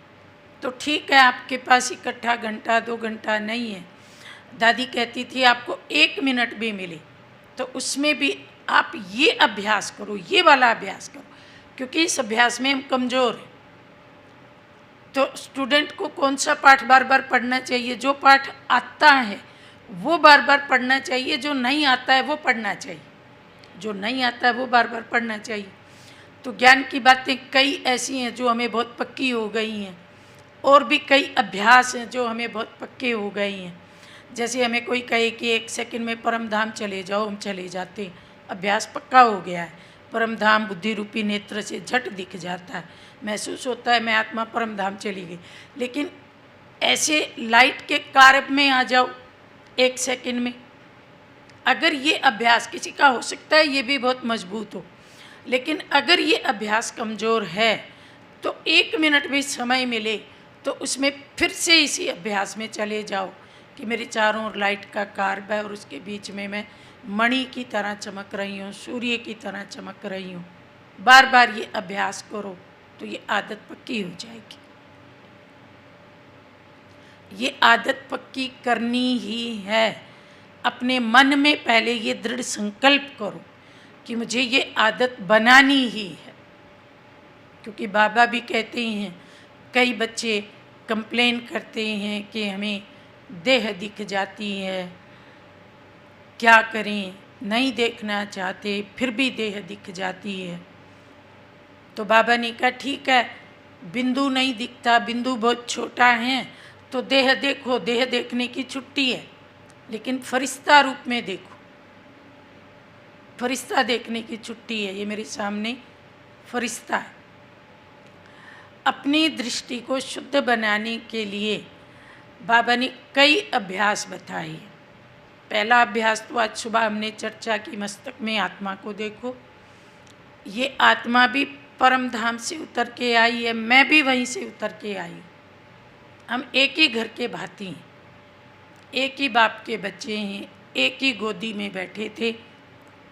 तो ठीक है, आपके पास इकट्ठा घंटा 2 घंटा नहीं है। दादी कहती थी आपको 1 मिनट भी मिले तो उसमें भी आप ये अभ्यास करो, ये वाला अभ्यास करो, क्योंकि इस अभ्यास में हम कमज़ोर हैं। तो स्टूडेंट को कौन सा पाठ बार बार पढ़ना चाहिए? जो पाठ आता है वो बार बार पढ़ना चाहिए, जो नहीं आता है वो पढ़ना चाहिए। जो नहीं आता है वो बार बार पढ़ना चाहिए। तो ज्ञान की बातें कई ऐसी हैं जो हमें बहुत पक्की हो गई हैं, और भी कई अभ्यास हैं जो हमें बहुत पक्के हो गए हैं। जैसे हमें कोई कहे कि 1 सेकंड में परम धाम चले जाओ, हम चले जाते हैं, अभ्यास पक्का हो गया है। परम धाम बुद्धि रूपी नेत्र से झट दिख जाता है, महसूस होता है मैं आत्मा परम धाम चली गई। लेकिन ऐसे लाइट के कारब में आ जाओ 1 सेकंड में, अगर ये अभ्यास किसी का हो सकता है ये भी बहुत मजबूत हो, लेकिन अगर ये अभ्यास कमज़ोर है तो 1 मिनट भी समय मिले तो उसमें फिर से इसी अभ्यास में चले जाओ कि मेरे चारों ओर लाइट का कारब है और उसके बीच में मैं मणि की तरह चमक रही हूँ, सूर्य की तरह चमक रही हूँ। बार बार ये अभ्यास करो तो ये आदत पक्की हो जाएगी। ये आदत पक्की करनी ही है। अपने मन में पहले ये दृढ़ संकल्प करो कि मुझे ये आदत बनानी ही है। क्योंकि बाबा भी कहते हैं, कई बच्चे कंप्लेन करते हैं कि हमें देह दिख जाती है, क्या करें, नहीं देखना चाहते फिर भी देह दिख जाती है। तो बाबा ने कहा ठीक है, बिंदु नहीं दिखता, बिंदु बहुत छोटा है, तो देह देखो, देह देखने की छुट्टी है, लेकिन फरिश्ता रूप में देखो, फरिश्ता देखने की छुट्टी है। ये मेरे सामने फरिश्ता है। अपनी दृष्टि को शुद्ध बनाने के लिए बाबा ने कई अभ्यास बताए। पहला अभ्यास तो आज सुबह हमने चर्चा की, मस्तक में आत्मा को देखो। ये आत्मा भी परम धाम से उतर के आई है, मैं भी वहीं से उतर के आई। हम एक ही घर के भांति हैं, एक ही बाप के बच्चे हैं, एक ही गोदी में बैठे थे,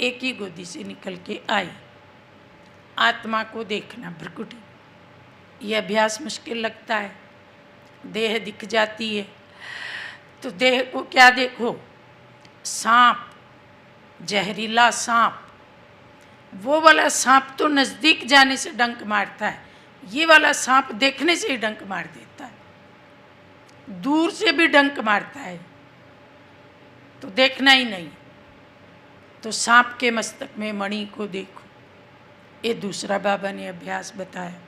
एक ही गोदी से निकल के आए। आत्मा को देखना भ्रकुटी, ये अभ्यास मुश्किल लगता है। देह दिख जाती है तो देह को क्या देखो? सांप, जहरीला सांप। वो वाला सांप तो नज़दीक जाने से डंक मारता है, ये वाला सांप देखने से ही डंक मार देता है, दूर से भी डंक मारता है, तो देखना ही नहीं। तो सांप के मस्तक में मणि को देखो। ये दूसरा बाबा ने अभ्यास बताया।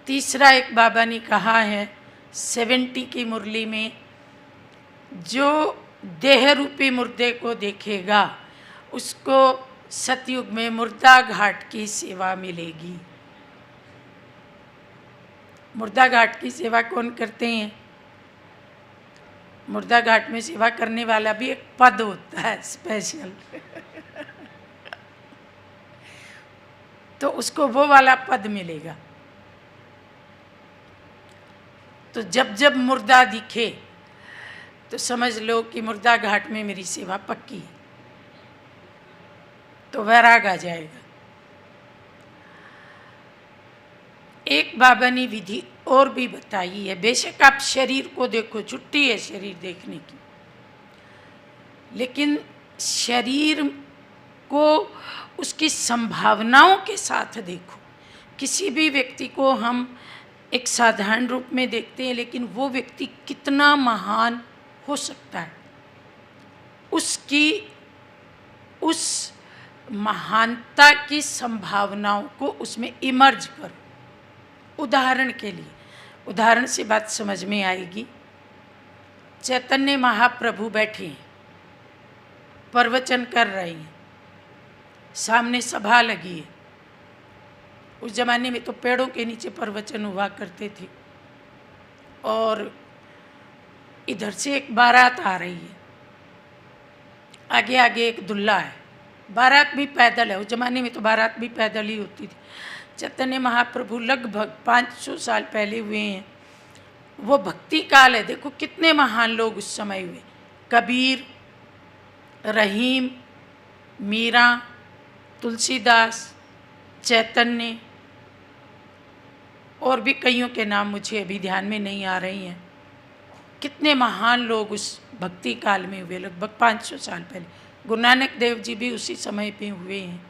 तीसरा एक बाबा ने कहा है 70 की मुरली में, जो देह रूपी मुर्दे को देखेगा उसको सतयुग में मुर्दा घाट की सेवा मिलेगी। मुर्दा घाट की सेवा कौन करते हैं? मुर्दा घाट में सेवा करने वाला भी एक पद होता है स्पेशल तो उसको वो वाला पद मिलेगा। तो जब जब मुर्दा दिखे तो समझ लो कि मुर्दा घाट में मेरी सेवा पक्की है, तो वैराग आ जाएगा। एक बाबा ने विधि और भी बताई है। बेशक आप शरीर को देखो, छुट्टी है शरीर देखने की, लेकिन शरीर को उसकी संभावनाओं के साथ देखो। किसी भी व्यक्ति को हम एक साधारण रूप में देखते हैं, लेकिन वो व्यक्ति कितना महान हो सकता है, उसकी उस महानता की संभावनाओं को उसमें इमर्ज करो। उदाहरण के लिए, उदाहरण से बात समझ में आएगी। चैतन्य महाप्रभु बैठे हैं, प्रवचन कर रहे हैं, सामने सभा लगी है। उस जमाने में तो पेड़ों के नीचे प्रवचन हुआ करते थे, और इधर से एक बारात आ रही है, आगे आगे एक दुल्हा है, बारात भी पैदल है। उस जमाने में तो बारात भी पैदल ही होती थी। चैतन्य महाप्रभु लगभग 500 साल पहले हुए हैं। वो भक्ति काल है, देखो कितने महान लोग उस समय हुए। कबीर, रहीम, मीरा, तुलसीदास, चैतन्य, और भी कईयों के नाम मुझे अभी ध्यान में नहीं आ रही हैं। कितने महान लोग उस भक्ति काल में हुए, लगभग 500 साल पहले। गुरु नानक देव जी भी उसी समय पे हुए हैं।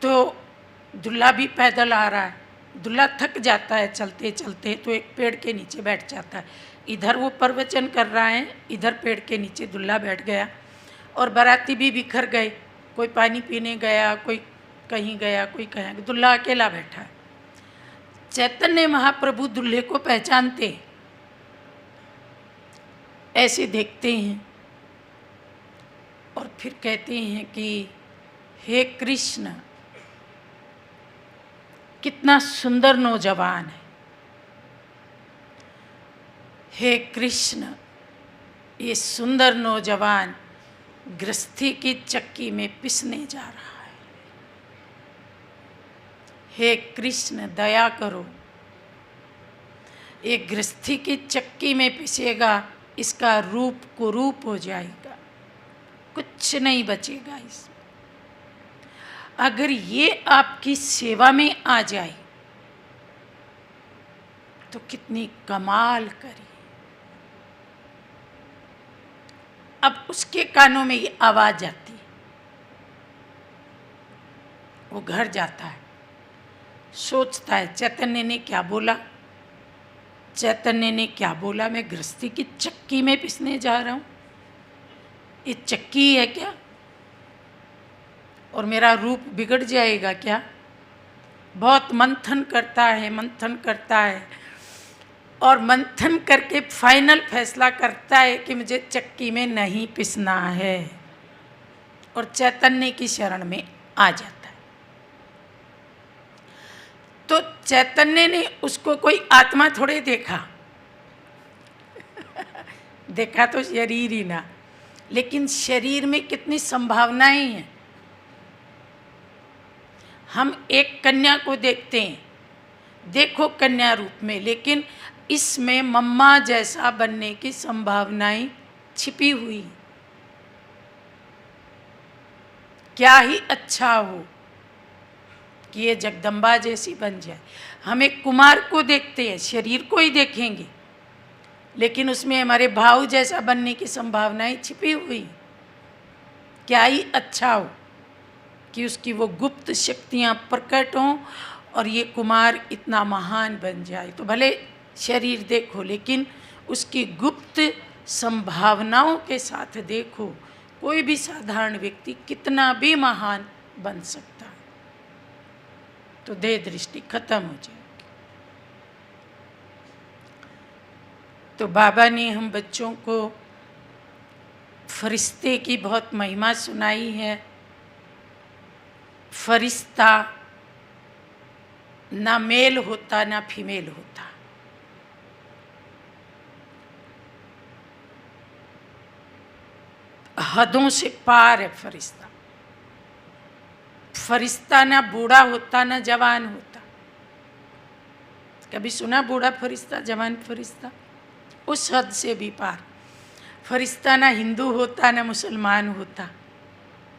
तो दुल्हा भी पैदल आ रहा है, दुल्हा थक जाता है चलते चलते, तो एक पेड़ के नीचे बैठ जाता है। इधर वो प्रवचन कर रहा है, इधर पेड़ के नीचे दुल्हा बैठ गया, और बाराती भी बिखर गए। कोई पानी पीने गया, कोई कहीं गया, कोई कहीं, दुल्हा अकेला बैठा है। चैतन्य महाप्रभु दुल्हे को पहचानते हैं, ऐसे देखते हैं और फिर कहते हैं कि हे कृष्ण, कितना सुंदर नौजवान है। हे कृष्ण, ये सुंदर नौजवान गृहस्थी की चक्की में पिसने जा रहा है। हे कृष्ण, दया करो, ये गृहस्थी की चक्की में पिसेगा, इसका रूप कुरूप हो जाएगा, कुछ नहीं बचेगा इसमें। अगर ये आपकी सेवा में आ जाए तो कितनी कमाल करी। अब उसके कानों में ये आवाज आती है, वो घर जाता है, सोचता है चैतन्य ने क्या बोला, चैतन्य ने क्या बोला, मैं गृहस्थी की चक्की में पिसने जा रहा हूँ, ये चक्की है क्या, और मेरा रूप बिगड़ जाएगा क्या। बहुत मंथन करता है, मंथन करता है, और मंथन करके फाइनल फैसला करता है कि मुझे चक्की में नहीं पिसना है, और चैतन्य की शरण में आ जाता है। तो चैतन्य ने उसको कोई आत्मा थोड़े देखा देखा तो शरीर ही ना, लेकिन शरीर में कितनी संभावनाएं हैं। हम एक कन्या को देखते हैं, देखो कन्या रूप में, लेकिन इसमें मम्मा जैसा बनने की संभावनाएं छिपी हुई। क्या ही अच्छा हो कि ये जगदम्बा जैसी बन जाए। हम एक कुमार को देखते हैं, शरीर को ही देखेंगे, लेकिन उसमें हमारे भाव जैसा बनने की संभावनाएं छिपी हुई। क्या ही अच्छा हो कि उसकी वो गुप्त शक्तियां प्रकट हों और ये कुमार इतना महान बन जाए। तो भले शरीर देखो, लेकिन उसकी गुप्त संभावनाओं के साथ देखो। कोई भी साधारण व्यक्ति कितना भी महान बन सकता है। तो देह दृष्टि खत्म हो जाएगी। तो बाबा ने हम बच्चों को फरिश्ते की बहुत महिमा सुनाई है। फरिश्ता ना मेल होता ना फीमेल होता, हदों से पार है फरिश्ता। फरिश्ता ना बूढ़ा होता ना जवान होता, कभी सुना बूढ़ा फरिश्ता जवान फरिश्ता? उस हद से भी पार। फरिश्ता ना हिंदू होता ना मुसलमान होता,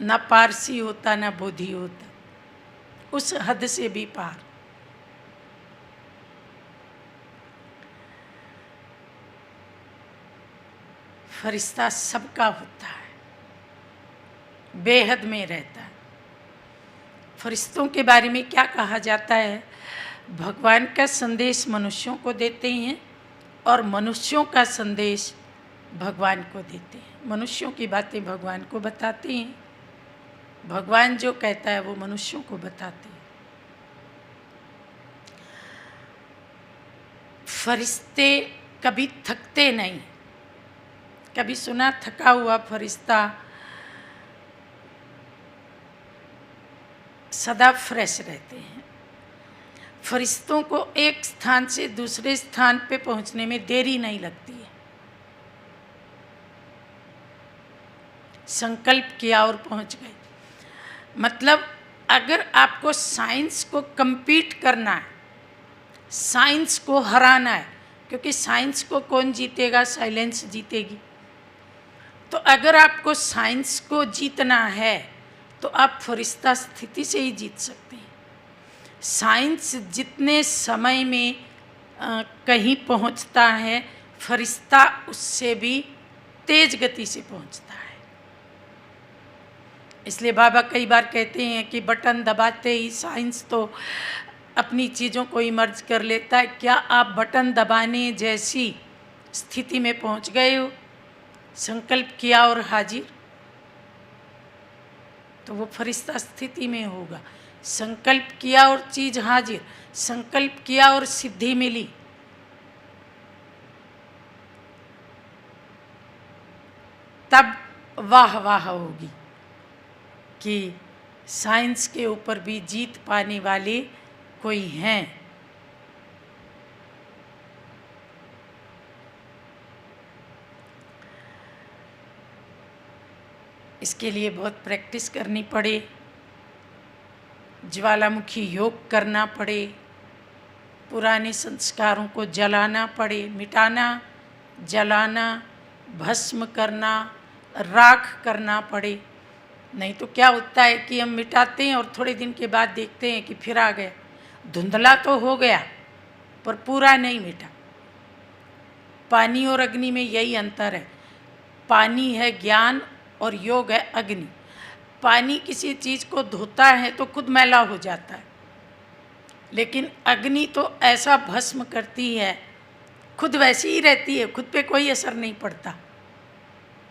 ना पारसी होता ना बोधी होता, उस हद से भी पार। फरिश्ता सबका होता है, बेहद में रहता है। फरिश्तों के बारे में क्या कहा जाता है? भगवान का संदेश मनुष्यों को देते हैं और मनुष्यों का संदेश भगवान को देते हैं। मनुष्यों की बातें भगवान को बताते हैं, भगवान जो कहता है वो मनुष्यों को बताते हैं। फरिश्ते कभी थकते नहीं। कभी सुना थका हुआ फरिश्ता सदा फ्रेश रहते हैं। फरिश्तों को एक स्थान से दूसरे स्थान पे पहुंचने में देरी नहीं लगती है। संकल्प किया और पहुंच गए। मतलब अगर आपको साइंस को compete करना है, साइंस को हराना है, क्योंकि साइंस को कौन जीतेगा? साइलेंस जीतेगी। तो अगर आपको साइंस को जीतना है तो आप फरिश्ता स्थिति से ही जीत सकते हैं। साइंस जितने समय में कहीं पहुंचता है, फरिश्ता उससे भी तेज गति से पहुंचता है। इसलिए बाबा कई बार कहते हैं कि बटन दबाते ही साइंस तो अपनी चीज़ों को इमर्ज कर लेता है। क्या आप बटन दबाने जैसी स्थिति में पहुंच गए हो? संकल्प किया और हाजिर, तो वो फरिश्ता स्थिति में होगा। संकल्प किया और चीज हाजिर, संकल्प किया और सिद्धि मिली, तब वाह वाह होगी कि साइंस के ऊपर भी जीत पाने वाले कोई हैं। इसके लिए बहुत प्रैक्टिस करनी पड़े, ज्वालामुखी योग करना पड़े, पुराने संस्कारों को जलाना पड़े, मिटाना, जलाना, भस्म करना, राख करना पड़े। नहीं तो क्या होता है कि हम मिटाते हैं और थोड़े दिन के बाद देखते हैं कि फिर आ गया। धुंधला तो हो गया पर पूरा नहीं मिटा। पानी और अग्नि में यही अंतर है। पानी है ज्ञान और योग है अग्नि। पानी किसी चीज़ को धोता है तो खुद मैला हो जाता है, लेकिन अग्नि तो ऐसा भस्म करती है, खुद वैसी ही रहती है, खुद पे कोई असर नहीं पड़ता,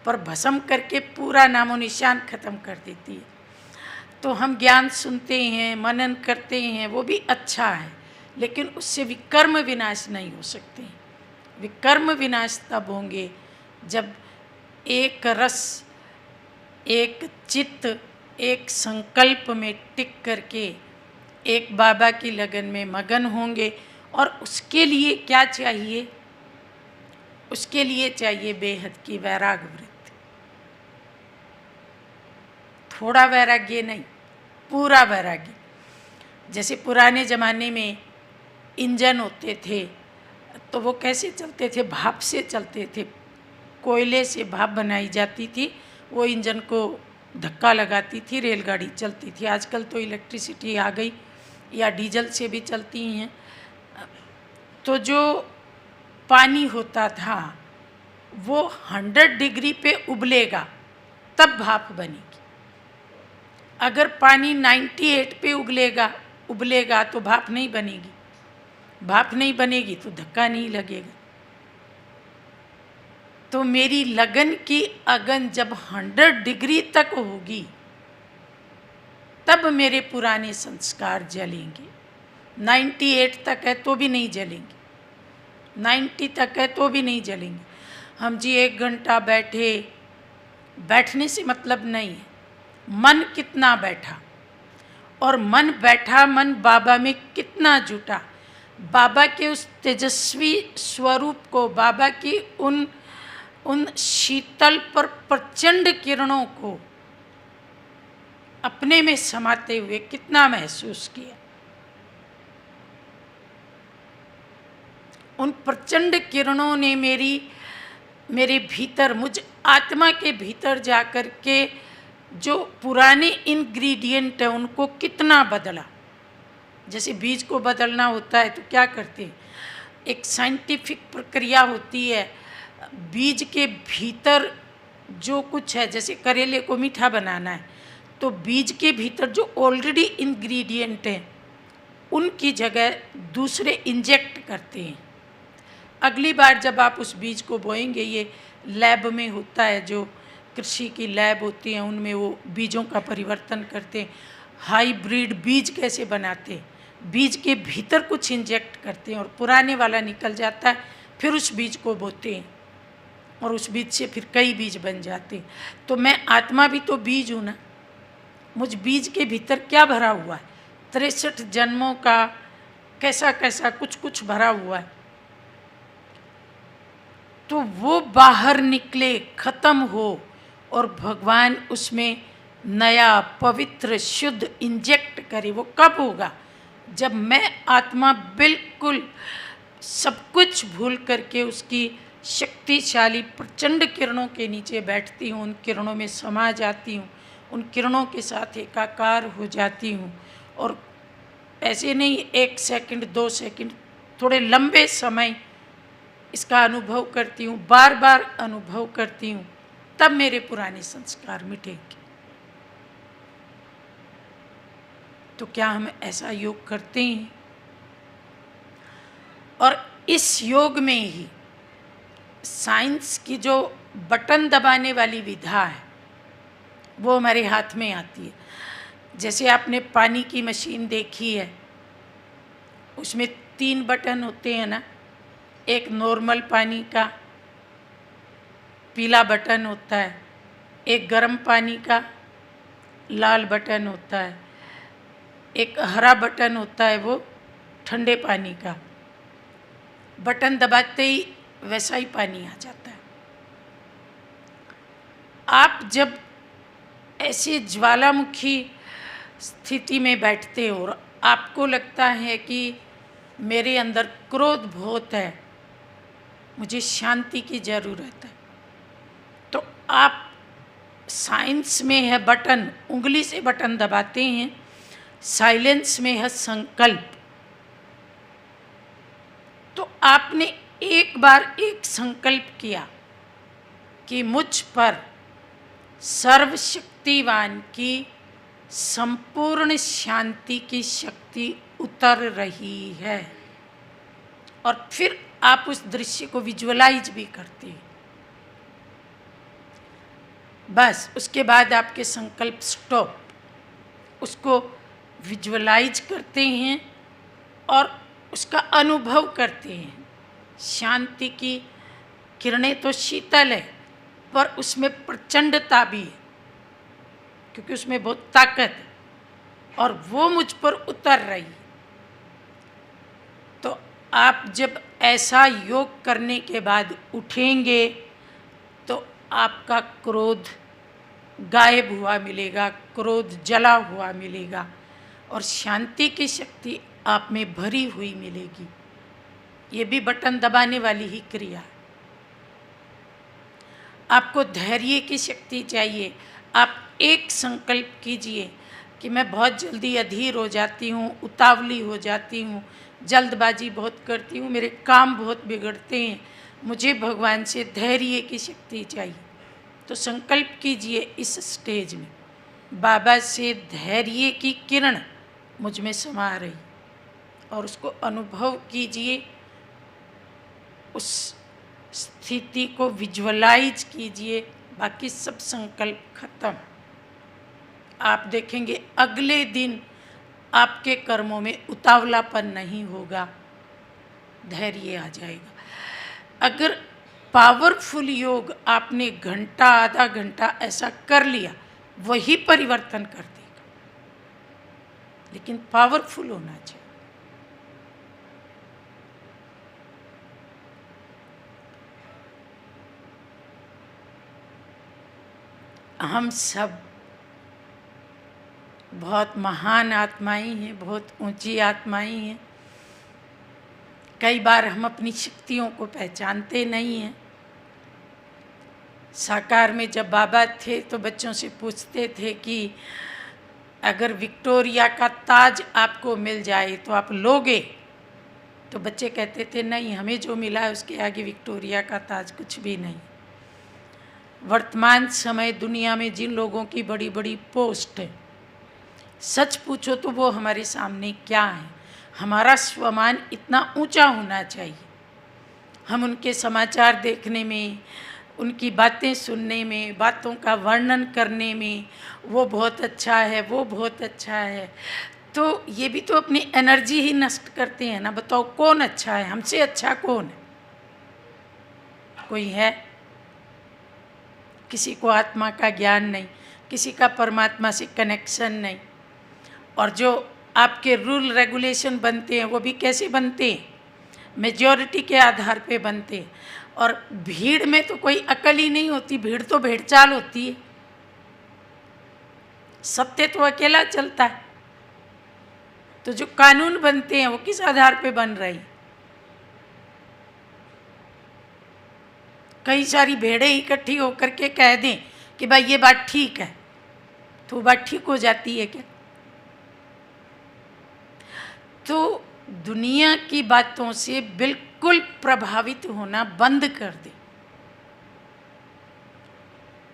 पर भस्म करके पूरा नामो निशान खत्म कर देती है। तो हम ज्ञान सुनते हैं, मनन करते हैं, वो भी अच्छा है, लेकिन उससे विकर्म विनाश नहीं हो सकते। विकर्म विनाश तब होंगे जब एक रस, एक चित्त, एक संकल्प में टिक करके एक बाबा की लगन में मगन होंगे। और उसके लिए क्या चाहिए? उसके लिए चाहिए बेहद की वैराग वृत्ति। थोड़ा वैराग्य नहीं, पूरा वैराग्य। जैसे पुराने ज़माने में इंजन होते थे तो वो कैसे चलते थे? भाप से चलते थे। कोयले से भाप बनाई जाती थी, वो इंजन को धक्का लगाती थी, रेलगाड़ी चलती थी। आजकल तो इलेक्ट्रिसिटी आ गई या डीजल से भी चलती हैं। तो जो पानी होता था वो 100 डिग्री पे उबलेगा तब भाप बनेगी। अगर पानी 98 पे उबलेगा तो भाप नहीं बनेगी। भाप नहीं बनेगी तो धक्का नहीं लगेगा। तो मेरी लगन की अगन जब 100 डिग्री तक होगी तब मेरे पुराने संस्कार जलेंगे। 98 तक है तो भी नहीं जलेंगे, 90 तक है तो भी नहीं जलेंगे। हम जी 1 घंटा बैठे, बैठने से मतलब नहीं है, मन कितना बैठा, और मन बैठा, मन बाबा में कितना जुटा, बाबा के उस तेजस्वी स्वरूप को, बाबा की उन शीतल पर प्रचंड किरणों को अपने में समाते हुए कितना महसूस किया। उन प्रचंड किरणों ने मेरे भीतर, मुझ आत्मा के भीतर जाकर के जो पुराने इंग्रेडिएंट है उनको कितना बदला। जैसे बीज को बदलना होता है तो क्या करते हैं, एक साइंटिफिक प्रक्रिया होती है। बीज के भीतर जो कुछ है, जैसे करेले को मीठा बनाना है तो बीज के भीतर जो ऑलरेडी इंग्रेडिएंट हैं उनकी जगह दूसरे इंजेक्ट करते हैं। अगली बार जब आप उस बीज को बोएंगे, ये लैब में होता है, जो कृषि की लैब होती हैं उनमें वो बीजों का परिवर्तन करते हैं। हाइब्रिड बीज कैसे बनाते हैं, बीज के भीतर कुछ इंजेक्ट करते हैं और पुराने वाला निकल जाता है, फिर उस बीज को बोते हैं और उस बीज से फिर कई बीज बन जाते हैं। तो मैं आत्मा भी तो बीज हूँ ना, मुझ बीज के भीतर क्या भरा हुआ है, 63 जन्मों का कैसा कैसा कुछ कुछ भरा हुआ है। तो वो बाहर निकले, खत्म हो और भगवान उसमें नया पवित्र शुद्ध इंजेक्ट करे। वो कब होगा, जब मैं आत्मा बिल्कुल सब कुछ भूल करके उसकी शक्तिशाली प्रचंड किरणों के नीचे बैठती हूँ, उन किरणों में समा जाती हूँ, उन किरणों के साथ एकाकार हो जाती हूँ। और ऐसे नहीं 1 सेकंड 2 सेकंड, थोड़े लंबे समय इसका अनुभव करती हूँ, बार बार अनुभव करती हूँ, तब मेरे पुराने संस्कार मिटेंगे। तो क्या हम ऐसा योग करते हैं? और इस योग में ही साइंस की जो बटन दबाने वाली विधा है वो हमारे हाथ में आती है। जैसे आपने पानी की मशीन देखी है, उसमें 3 बटन होते हैं ना, एक नॉर्मल पानी का पीला बटन होता है, एक गर्म पानी का लाल बटन होता है, एक हरा बटन होता है वो ठंडे पानी का। बटन दबाते ही वैसा ही पानी आ जाता है। आप जब ऐसे ज्वालामुखी स्थिति में बैठते हो और आपको लगता है कि मेरे अंदर क्रोध बहुत है, मुझे शांति की ज़रूरत है, तो आप साइंस में है बटन, उंगली से बटन दबाते हैं, साइलेंस में है संकल्प। तो आपने एक बार एक संकल्प किया कि मुझ पर सर्वशक्तिवान की संपूर्ण शांति की शक्ति उतर रही है, और फिर आप उस दृश्य को विजुअलाइज भी करते हैं। बस उसके बाद आपके संकल्प स्टॉप, उसको विजुअलाइज करते हैं और उसका अनुभव करते हैं। शांति की किरणें तो शीतल है, पर उसमें प्रचंडता भी है, क्योंकि उसमें बहुत ताकत है और वो मुझ पर उतर रही है। तो आप जब ऐसा योग करने के बाद उठेंगे तो आपका क्रोध गायब हुआ मिलेगा, क्रोध जला हुआ मिलेगा और शांति की शक्ति आप में भरी हुई मिलेगी। ये भी बटन दबाने वाली ही क्रिया है। आपको धैर्य की शक्ति चाहिए। आप एक संकल्प कीजिए कि मैं बहुत जल्दी अधीर हो जाती हूँ, उतावली हो जाती हूँ, जल्दबाजी बहुत करती हूँ, मेरे काम बहुत बिगड़ते हैं, मुझे भगवान से धैर्य की शक्ति चाहिए। तो संकल्प कीजिए इस स्टेज में, बाबा से धैर्य की किरण मुझ में समा रही, और उसको अनुभव कीजिए, उस स्थिति को विजुअलाइज कीजिए। बाकी सब संकल्प खत्म। आप देखेंगे अगले दिन आपके कर्मों में उतावलापन नहीं होगा, धैर्य आ जाएगा। अगर पावरफुल योग आपने घंटा आधा घंटा ऐसा कर लिया, वही परिवर्तन कर देगा, लेकिन पावरफुल होना चाहिए। हम सब बहुत महान आत्माएं हैं, बहुत ऊंची आत्माएं हैं। कई बार हम अपनी शक्तियों को पहचानते नहीं हैं। साकार में जब बाबा थे तो बच्चों से पूछते थे कि अगर विक्टोरिया का ताज आपको मिल जाए तो आप लोगे? तो बच्चे कहते थे नहीं, हमें जो मिला है उसके आगे विक्टोरिया का ताज कुछ भी नहीं। वर्तमान समय दुनिया में जिन लोगों की बड़ी बड़ी पोस्ट है, सच पूछो तो वो हमारे सामने क्या है? हमारा स्वमान इतना ऊंचा होना चाहिए। हम उनके समाचार देखने में, उनकी बातें सुनने में, बातों का वर्णन करने में, वो बहुत अच्छा है, वो बहुत अच्छा है, तो ये भी तो अपनी एनर्जी ही नष्ट करते हैं ना। बताओ कौन अच्छा है? हमसे अच्छा कौन है? कोई है? किसी को आत्मा का ज्ञान नहीं, किसी का परमात्मा से कनेक्शन नहीं। और जो आपके रूल रेगुलेशन बनते हैं वो भी कैसे बनते हैं? मेजॉरिटी के आधार पे बनते हैं। और भीड़ में तो कोई अकल ही नहीं होती, भीड़ तो भेड़चाल होती है। सत्य तो अकेला चलता है। तो जो कानून बनते हैं वो किस आधार पे बन रही? कई सारी भेड़ें इकट्ठी होकर के कह दें कि भाई ये बात ठीक है, तो वो बात ठीक हो जाती है क्या? तो दुनिया की बातों से बिल्कुल प्रभावित होना बंद कर दें,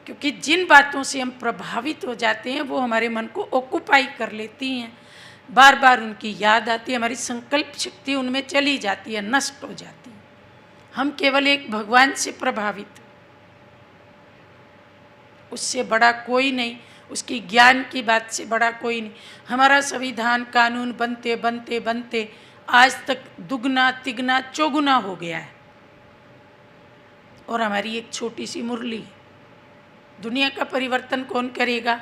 क्योंकि जिन बातों से हम प्रभावित हो जाते हैं वो हमारे मन को ऑक्युपाई कर लेती हैं। बार बार उनकी याद आती है, हमारी संकल्प शक्ति उनमें चली जाती है, नष्ट हो जाती है। हम केवल एक भगवान से प्रभावित, उससे बड़ा कोई नहीं, उसकी ज्ञान की बात से बड़ा कोई नहीं। हमारा संविधान कानून बनते बनते बनते आज तक दुगना तिगना चौगुना हो गया है, और हमारी एक छोटी सी मुरली। दुनिया का परिवर्तन कौन करेगा?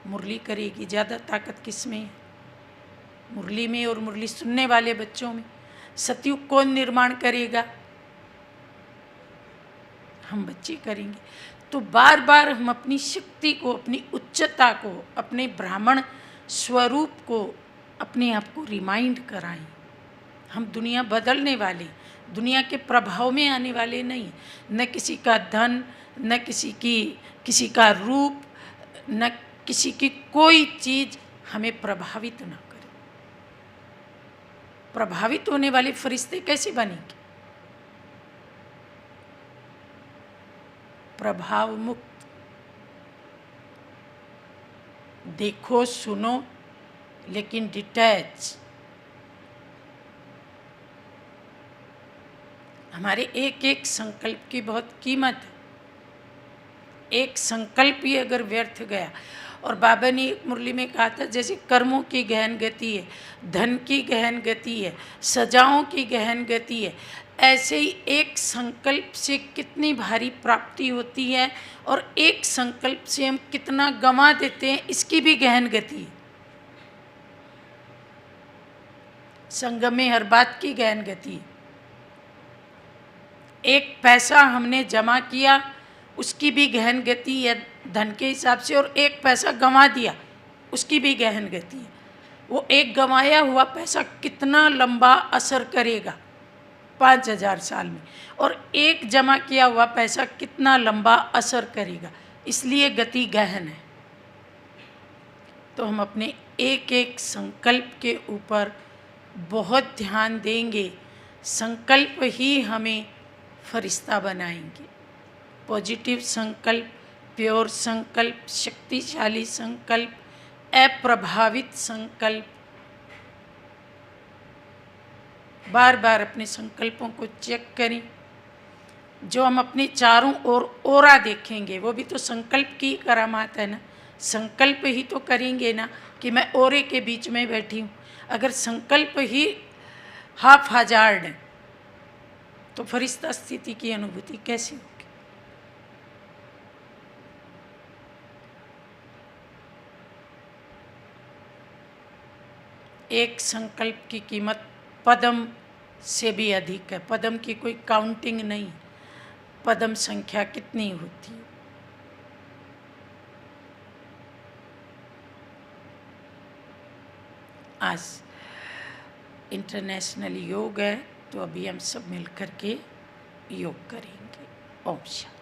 मुरली करेगी। ज़्यादा ताकत किस में है? मुरली में और मुरली सुनने वाले बच्चों में। सतयुग कौन निर्माण करेगा? हम बच्चे करेंगे। तो बार बार हम अपनी शक्ति को, अपनी उच्चता को, अपने ब्राह्मण स्वरूप को अपने आप को रिमाइंड कराएं। हम दुनिया बदलने वाले, दुनिया के प्रभाव में आने वाले नहीं। न किसी का धन, न किसी का रूप, न किसी की कोई चीज़ हमें प्रभावित ना करे। प्रभावित होने वाले फरिश्ते कैसे बनेंगे? प्रभाव मुक्त। देखो सुनो लेकिन डिटैच। हमारे एक एक संकल्प की बहुत कीमत है। एक संकल्प ही अगर व्यर्थ गया, और बाबा ने एक मुरली में कहा था, जैसे कर्मों की गहन गति है, धन की गहन गति है, सजाओं की गहन गति है, ऐसे ही एक संकल्प से कितनी भारी प्राप्ति होती है, और एक संकल्प से हम कितना गंवा देते हैं, इसकी भी गहन गति है। संगम में हर बात की गहन गति है। एक पैसा हमने जमा किया, उसकी भी गहन गति है धन के हिसाब से, और एक पैसा गंवा दिया, उसकी भी गहन गति है। वो एक गंवाया हुआ पैसा कितना लंबा असर करेगा 5000 साल में, और एक जमा किया हुआ पैसा कितना लंबा असर करेगा। इसलिए गति गहन है। तो हम अपने एक एक संकल्प के ऊपर बहुत ध्यान देंगे। संकल्प ही हमें फरिश्ता बनाएंगे। पॉजिटिव संकल्प, प्योर संकल्प, शक्तिशाली संकल्प, अप्रभावित संकल्प। बार बार अपने संकल्पों को चेक करें। जो हम अपने चारों ओर ओरा देखेंगे, वो भी तो संकल्प की करामात है ना। संकल्प ही तो करेंगे ना कि मैं ओरे के बीच में बैठी हूँ। अगर संकल्प ही हाफ हजार्ड है तो फरिश्ता स्थिति की अनुभूति कैसे होगी? एक संकल्प की कीमत पदम से भी अधिक है। पदम की कोई काउंटिंग नहीं। पदम संख्या कितनी होती है? आज इंटरनेशनल योग है, तो अभी हम सब मिल कर के योग करेंगे। ओम शांति।